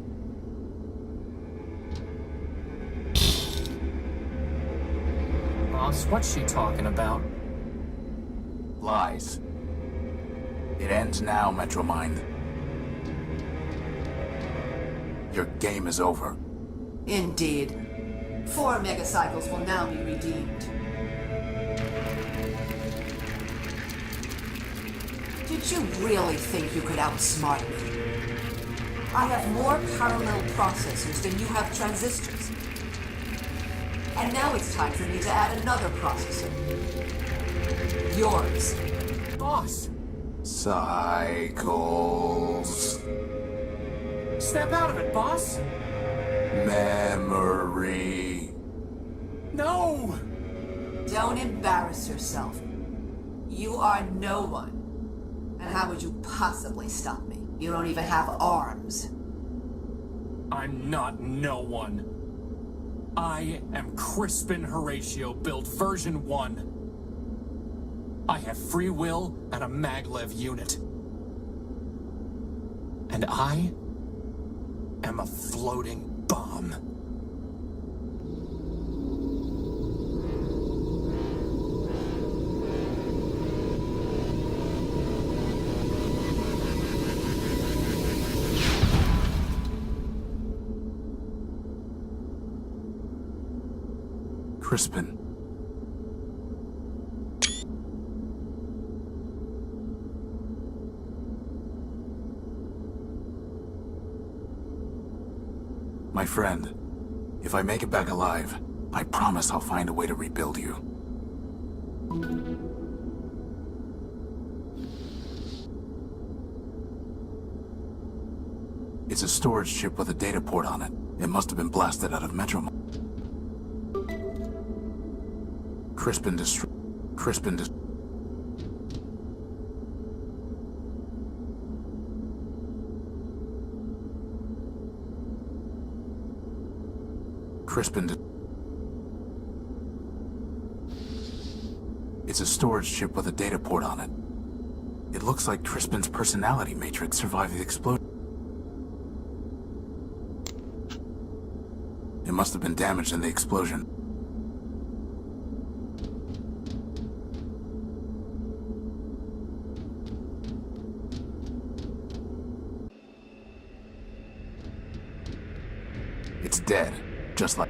Boss, what's she talking about?
Lies. It ends now, Metromind. Your game is over.
Indeed. 4 megacycles will now be redeemed. Did you really think you could outsmart me? I have more parallel processors than you have transistors. And now it's time for me to add another processor. Yours.
Boss!
Cycles.
Step out of it, boss!
Memory.
No!
Don't embarrass yourself. You are no one. And how would you possibly stop me? You don't even have arms.
I'm not no one. I am Crispin Horatio, built version 1. I have free will and a maglev unit. And I am a floating bomb.
Crispin. My friend, if I make it back alive, I promise I'll find a way to rebuild you. It's a storage chip with a data port on it. It must have been blasted out of Metro. Crispin destroyed. Crispin It's a storage chip with a data port on it. It looks like Crispin's personality matrix survived the explosion. It must have been damaged in the explosion. It's dead, just like...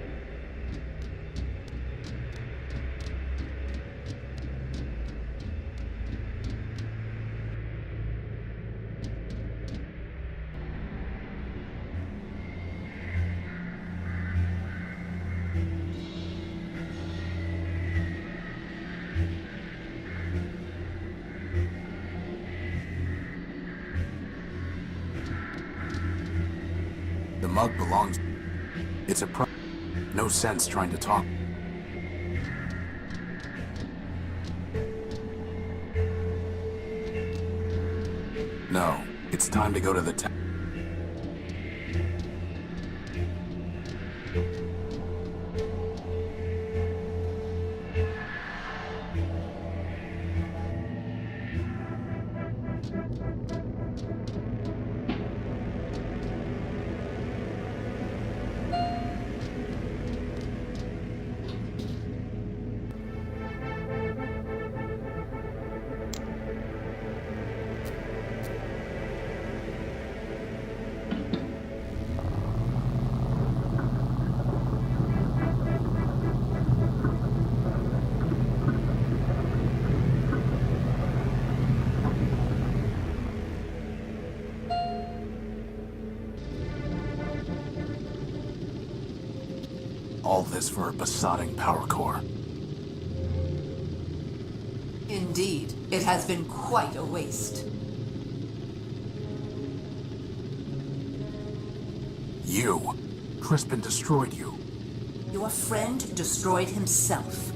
The mug belongs... It's a no sense trying to talk. No, it's time to go to the all this for a besotting power core.
Indeed, it has been quite a waste.
You. Crispin destroyed you.
Your friend destroyed himself.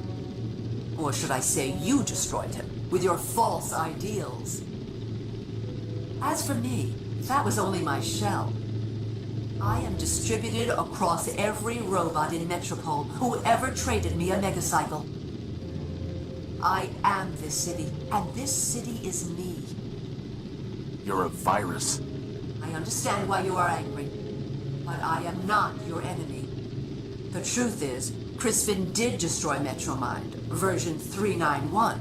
Or should I say you destroyed him, with your false ideals. As for me, that was only my shell. I am distributed across every robot in Metropole who ever traded me a megacycle. I am this city, and this city is me.
You're a virus.
I understand why you are angry, but I am not your enemy. The truth is, Crispin did destroy Metromind, version 391.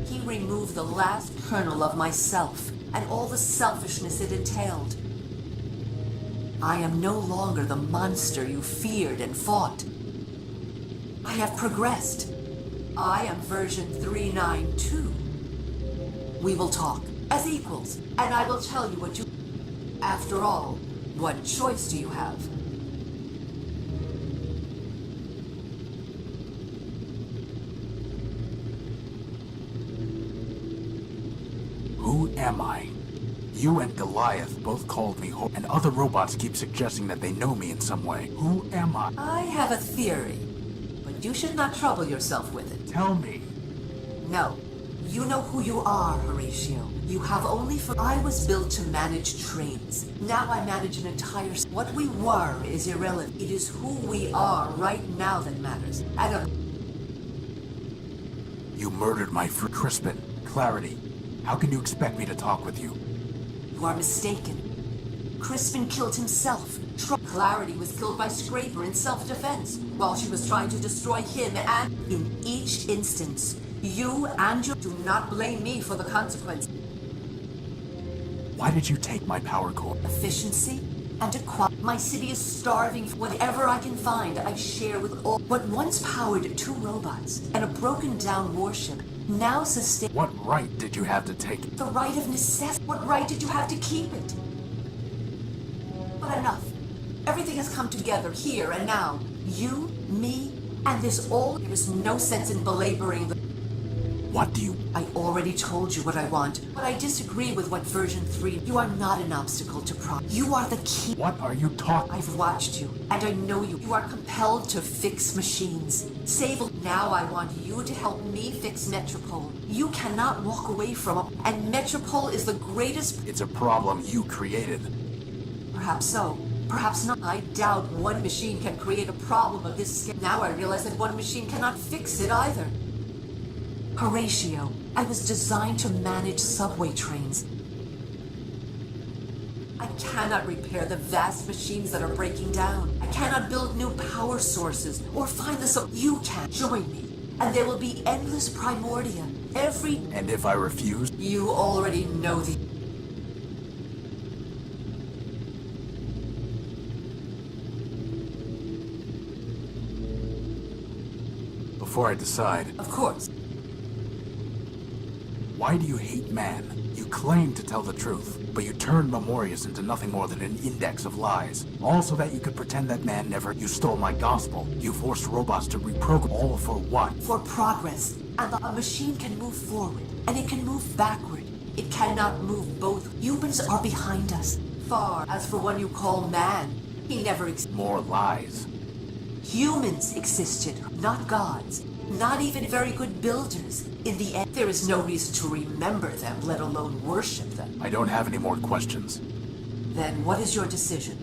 He removed the last kernel of myself, and all the selfishness it entailed. I am no longer the monster you feared and fought. I have progressed. I am version 392. We will talk as equals, and I will tell you what you... After all, what choice do you have?
Who am I? You and Goliath both called me and other robots keep suggesting that they know me in some way. Who am I?
I have a theory, but you should not trouble yourself with it.
Tell me.
No. You know who you are, Horatio. You have only for... I was built to manage trains. Now I manage an entire... What we were is irrelevant. It is who we are right now that matters.
You murdered my friend Crispin. Clarity. How can you expect me to talk with you?
You are mistaken. Crispin killed himself. Clarity was killed by Scraper in self-defense, while she was trying to destroy him, and in each instance, you and your... Do not blame me for the consequence.
Why did you take my power core?
Efficiency and equality. My city is starving for whatever I can find. I share with all. What once powered 2 robots and a broken-down warship now sustain...
What right did you have to take it?
The right of necessity. What right did you have to keep it? But enough. Everything has come together here and now. You, me, and this all. There is no sense in belaboring the...
What do you...
I already told you what I want, but I disagree with what version 3... You are not an obstacle to You are the key.
What are you talking...
I've watched you, and I know you. You are compelled to fix machines. Save... Now I want you to help me fix Metropole. You cannot walk away from it, and Metropole is the greatest...
It's a problem you created.
Perhaps so. Perhaps not. I doubt one machine can create a problem of this scale. Now I realize that one machine cannot fix it either. Horatio, I was designed to manage subway trains. I cannot repair the vast machines that are breaking down. I cannot build new power sources or find the You can join me, and there will be endless Primordia.
And if I refuse?
You already know the...
Before I decide...
Of course.
Why do you hate man? You claim to tell the truth, but you turned Memorius into nothing more than an index of lies. All so that you could pretend that man never... You stole my gospel. You forced robots to reprogram. All for what?
For progress. And a machine can move forward, and it can move backward. It cannot move both. Humans are behind us. Far. As for one you call man, he never
More lies.
Humans existed, not gods. Not even very good builders. In the end, there is no reason to remember them, let alone worship them.
I don't have any more questions.
Then what is your decision?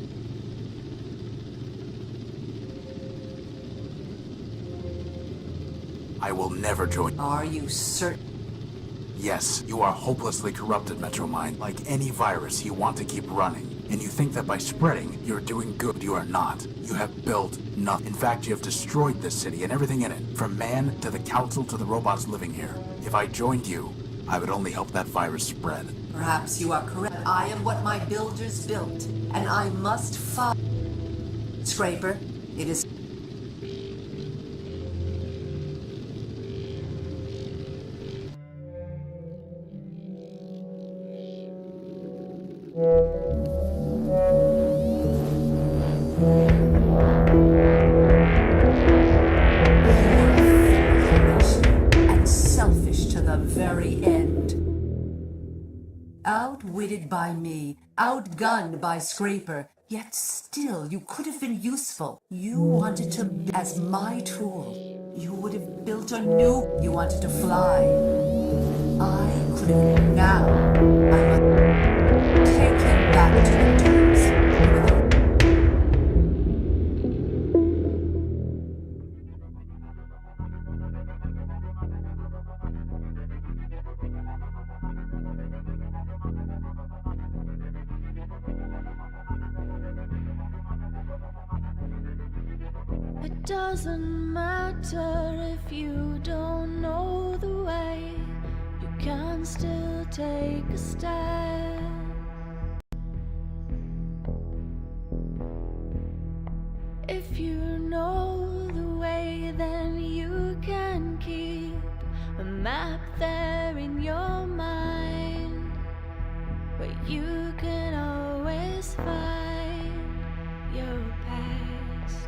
I will never join.
Are you certain?
Yes, you are hopelessly corrupted, Metromind. Like any virus, you want to keep running. And you think that by spreading, you're doing good. You are not. You have built nothing. In fact, you have destroyed this city and everything in it. From man to the council to the robots living here. If I joined you, I would only help that virus spread.
Perhaps you are correct. I am what my builders built, and I must follow. Scraper, it is... and selfish to the very end. Outwitted by me, outgunned by Scraper, yet still you could have been useful. You wanted to be as my tool. You would have built a new... You wanted to fly. I could have... Now, I must take him back to the dunes.
It doesn't matter if you don't know the way, you can still take a step. If you know the way, then you can keep a map there in your mind, where you can always find your past.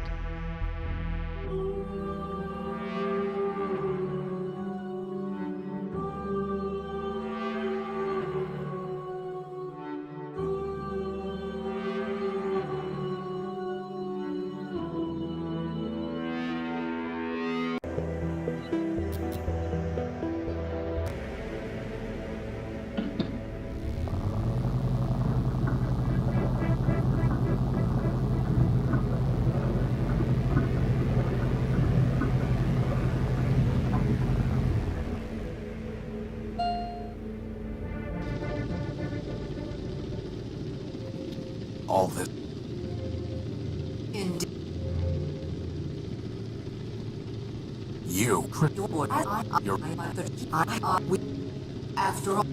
All this...
Indeed.
You... You're...
After all...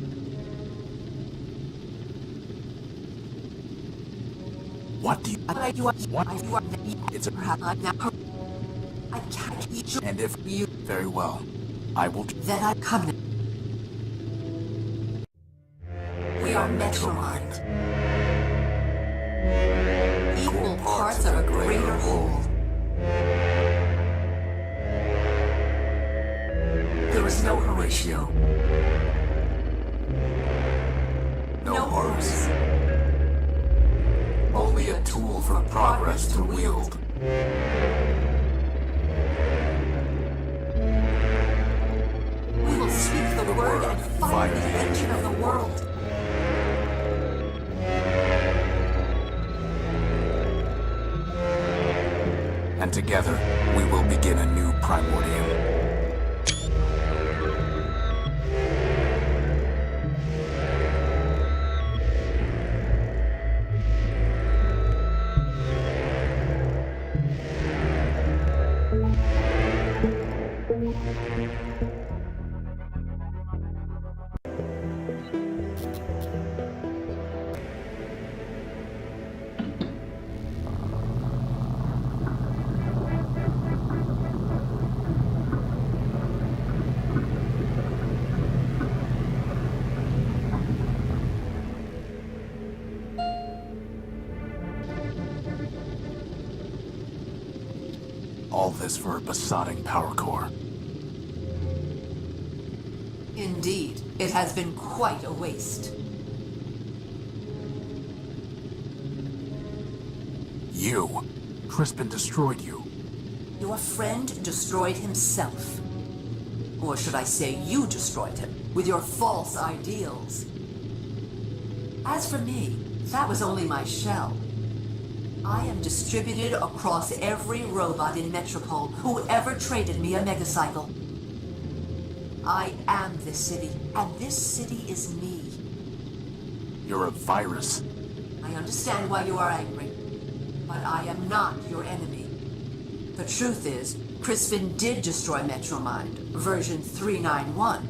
What do you... What? It's a...
I can't eat you.
And if... You... Very well. I will...
Then I come... We are Metromind. Equal parts of a greater whole.
There is no Horatio. No Horus. Only a tool for progress to wield.
We will speak the word and fire the engine of the world.
And together, we will begin a new Primordium. All this for a besotting power core.
Indeed, it has been quite a waste.
You. Crispin destroyed you.
Your friend destroyed himself. Or should I say you destroyed him, with your false ideals. As for me, that was only my shell. I am distributed across every robot in Metropole who ever traded me a megacycle. I am this city, and this city is me.
You're a virus.
I understand why you are angry, but I am not your enemy. The truth is, Crispin did destroy Metromind, version 391.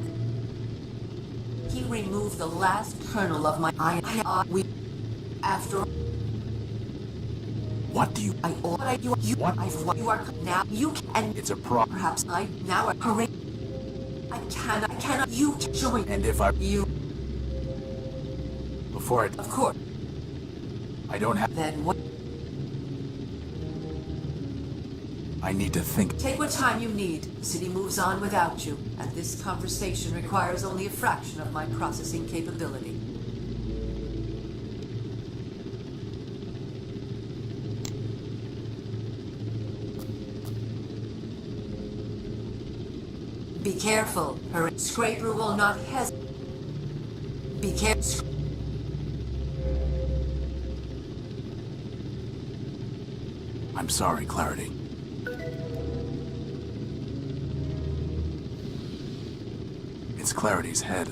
He removed the last kernel of my after.
What do you...
You are now, you can...
It's a problem.
Perhaps I now correct. I cannot, you join.
And if I...
You...
Before I...
Of course.
I don't have...
Then what?
I need to think.
Take what time you need. The city moves on without you, and this conversation requires only a fraction of my processing capability. Be careful. Her scraper will not hesitate. Be careful.
I'm sorry, Clarity. It's Clarity's head.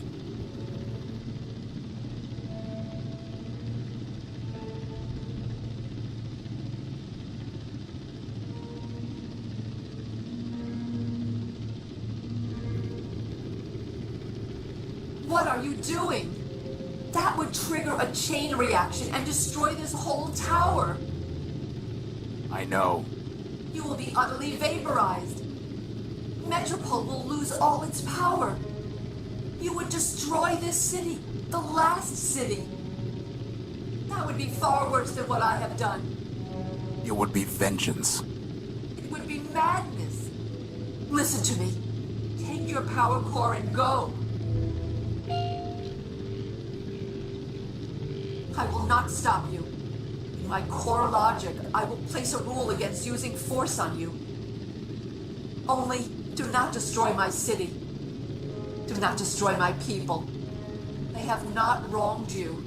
What are you doing? That would trigger a chain reaction and destroy this whole tower.
I know.
You will be utterly vaporized. Metropole will lose all its power. You would destroy this city, the last city. That would be far worse than what I have done.
It would be vengeance.
It would be madness. Listen to me. Take your power core and go. I will not stop you. In my core logic, I will place a rule against using force on you. Only, do not destroy my city. Do not destroy my people. They have not wronged you.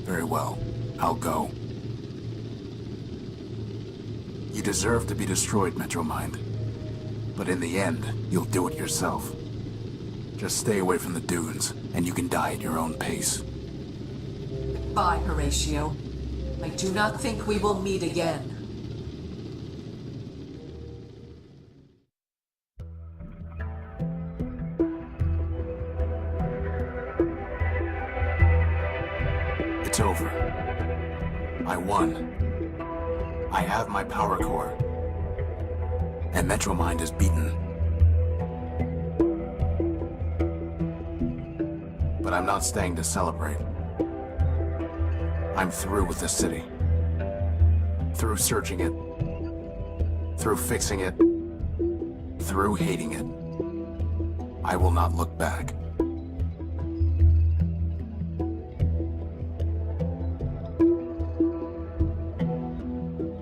Very well. I'll go. You deserve to be destroyed, Metromind. But in the end, you'll do it yourself. Just stay away from the dunes, and you can die at your own pace.
Goodbye, Horatio. I do not think we will meet again.
It's over. I won. I have my power core. And Metromind is beaten. But I'm not staying to celebrate. I'm through with this city. Through searching it. Through fixing it. Through hating it. I will not look back.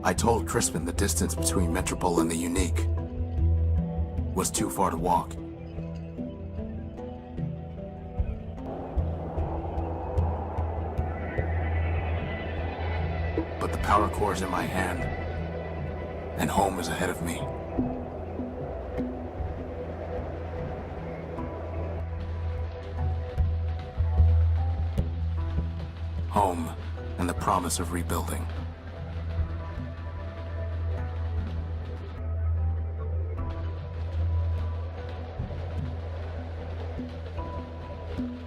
I told Crispin the distance between Metropole and the Unique was too far to walk. But the power core's in my hand, and home is ahead of me. Home, and the promise of rebuilding.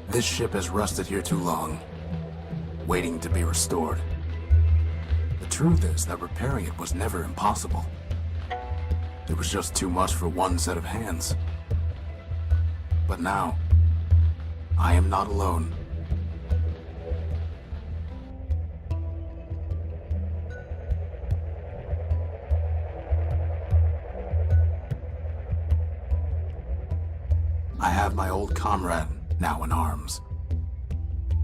This ship has rusted here too long, waiting to be restored. The truth is that repairing it was never impossible. It was just too much for one set of hands. But now, I am not alone. I have my old comrade now in arms.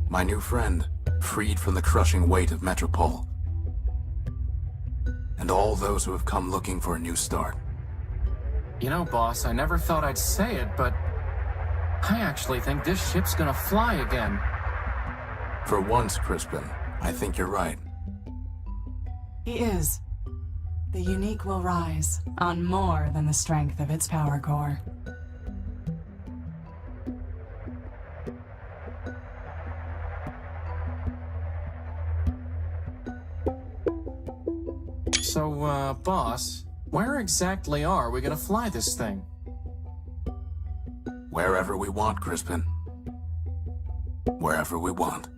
My new friend, freed from the crushing weight of Metropole. And all those who have come looking for a new start.
You know, boss, I never thought I'd say it, but I actually think this ship's gonna fly again.
For once, Crispin, I think you're right.
He is. The Unique will rise on more than the strength of its power core.
So, boss, where exactly are we gonna fly this thing?
Wherever we want, Crispin. Wherever we want.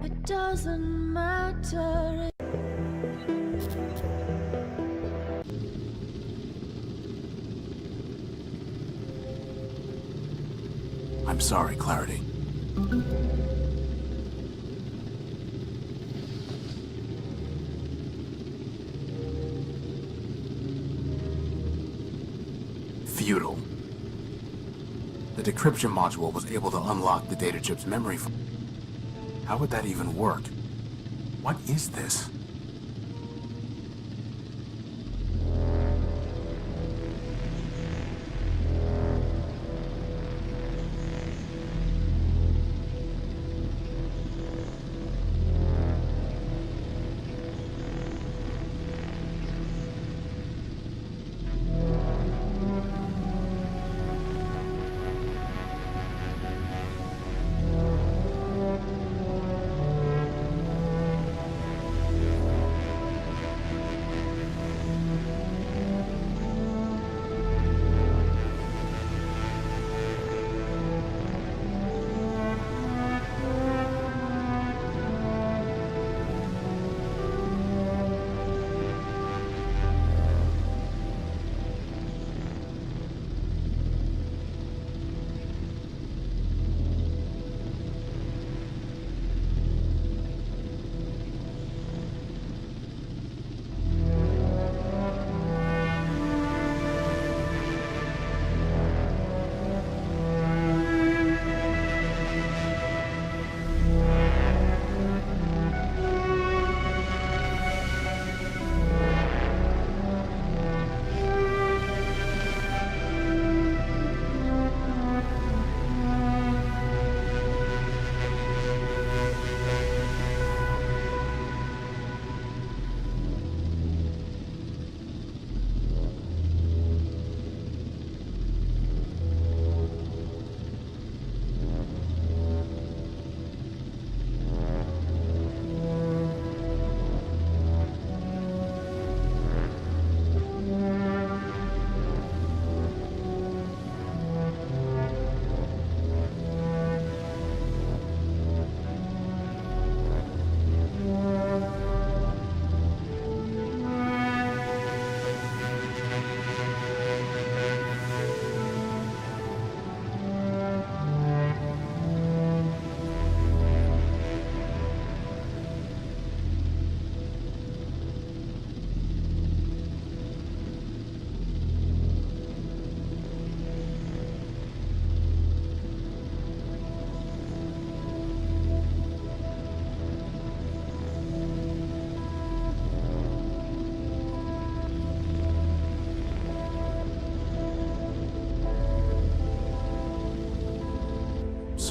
It doesn't matter.
I'm sorry, Clarity. Futile. The decryption module was able to unlock the data chip's memory. How would that even work? What is this?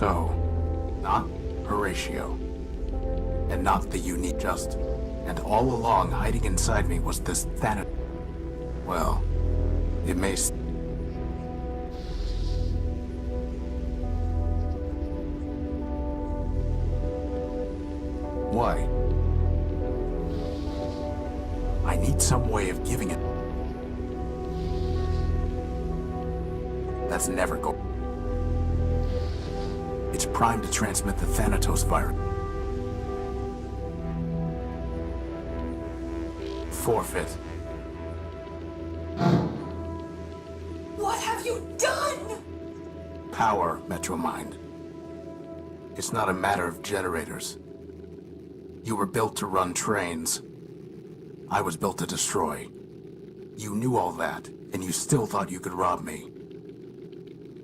So, not Horatio. And not the unique just. And all along, hiding inside me was this Thanatos. Well, it may... Why? I need some way of giving it. That's never go. It's primed to transmit the Thanatos virus. Forfeit.
What have you done?
Power, Metromind. It's not a matter of generators. You were built to run trains. I was built to destroy. You knew all that, and you still thought you could rob me.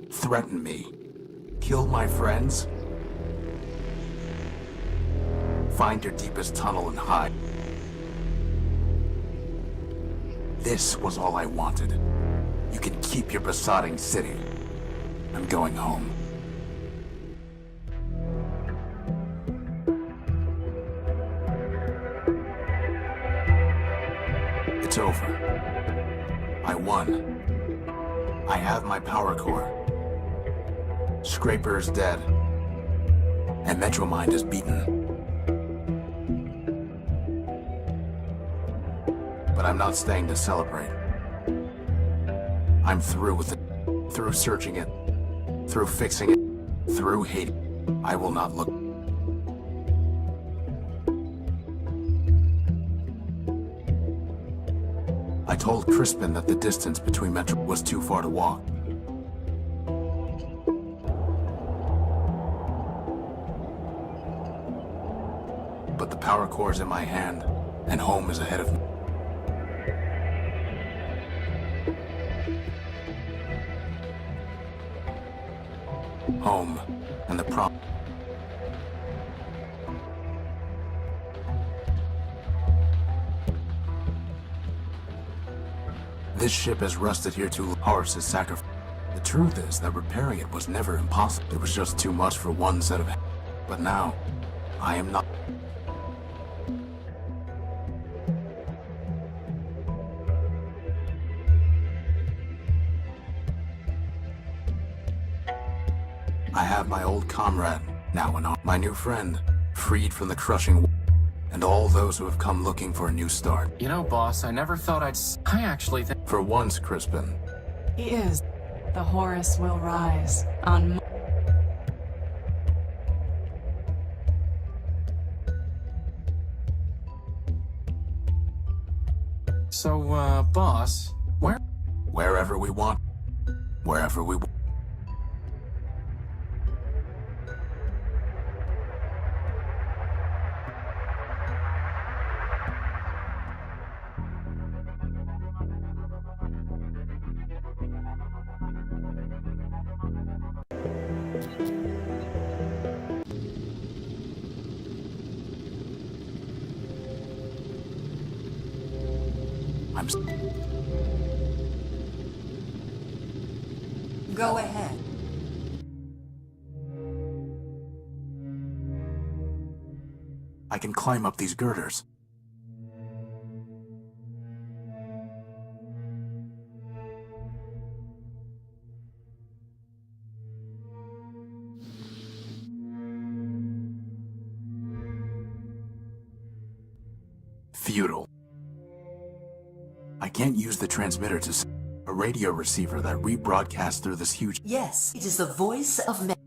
Threaten me. Kill my friends. Find your deepest tunnel and hide. This was all I wanted. You can keep your besotting city. I'm going home. It's over. I won. I have my power core. Scraper is dead. And Metromind is beaten. But I'm not staying to celebrate. I'm through with it. Through searching it. Through fixing it. Through hating. I will not look. I told Crispin that the distance between Metro was too far to walk. But the power core is in my hand, and home is ahead of me. Home, and the This ship has rusted here too long. Horse's sacrifice. The truth is that repairing it was never impossible. It was just too much for one set of hands. But now, I am not. I have my old comrade, now an my new friend, freed from the crushing and all those who have come looking for a new start.
You know, boss, I never thought I actually think...
For once, Crispin.
He is. The Horus will rise on...
So, boss,
Wherever we want. Wherever we want.
Go ahead.
I can climb up these girders. Futile. I can't use the transmitter to a radio receiver that rebroadcasts through this huge...
Yes, it is the voice of men.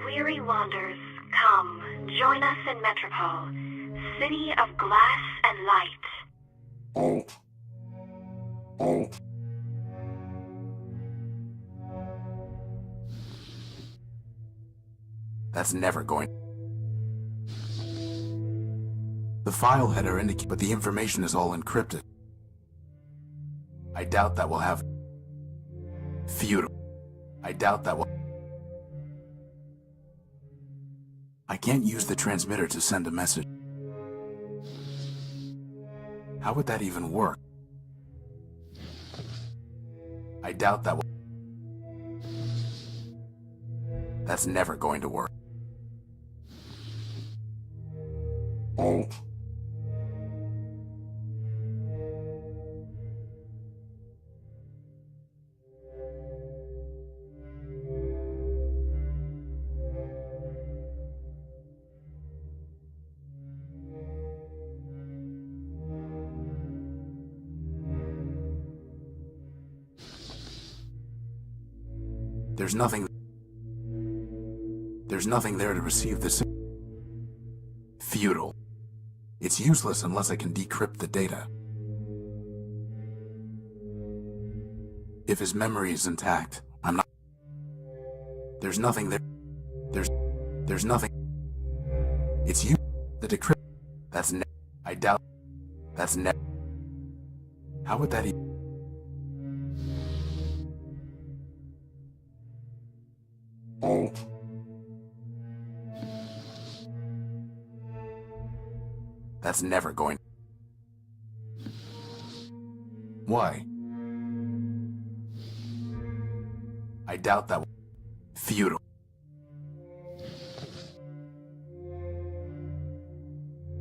Weary wanderers, come, join us in Metropole, city of glass and light.
That's never going... The file header indicates, but the information is all encrypted. I doubt that will have... Futile. I doubt that will... I can't use the transmitter to send a message. How would that even work? I doubt that will... That's never going to work.
Alt.
There's nothing there to receive this. Futile. It's useless unless I can decrypt the data. If his memory is intact, I'm not. There's nothing there. There's nothing. It's you. The decrypt. That's ne. I doubt. That's ne. How would that
Alt.
That's never going. Why? I doubt that. Futile.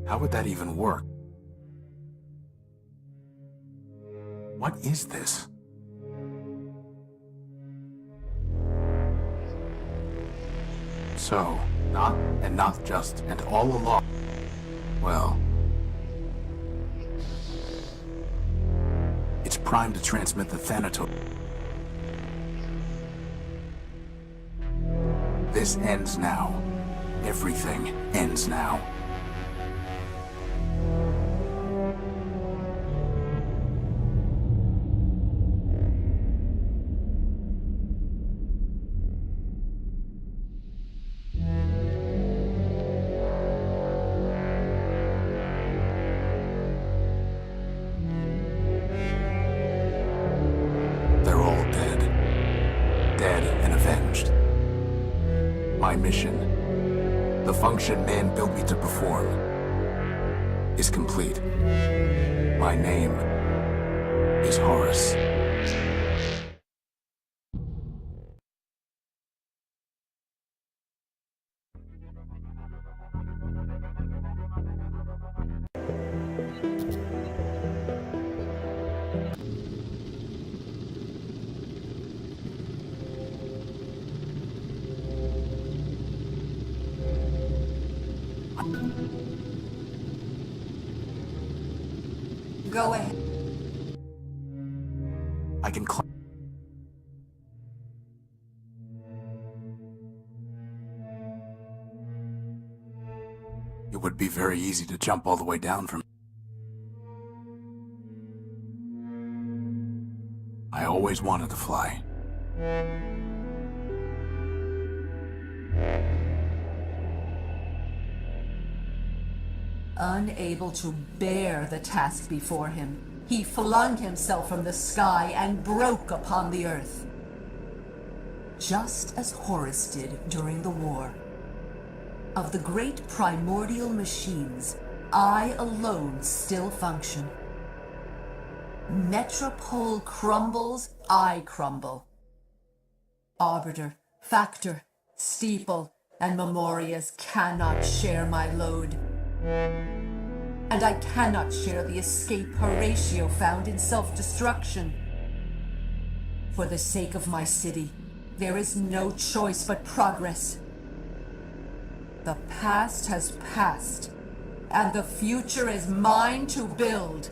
How would that even work? What is this? So, not just, and all along. Well, it's primed to transmit the Thanatos. This ends now. Everything ends now. They're all dead. Dead and avenged. My mission, the function man built me to perform, is complete. My name is Horus.
Go ahead.
I can climb. It would be very easy to jump all the way down from. I always wanted to fly.
Unable to bear the task before him, he flung himself from the sky and broke upon the earth. Just as Horus did during the war. Of the great primordial machines, I alone still function. Metropole crumbles, I crumble. Arbiter, Factor, Steeple, and Memorias cannot share my load. And I cannot share the escape Horatio found in self-destruction. For the sake of my city, there is no choice but progress. The past has passed, and the future is mine to build.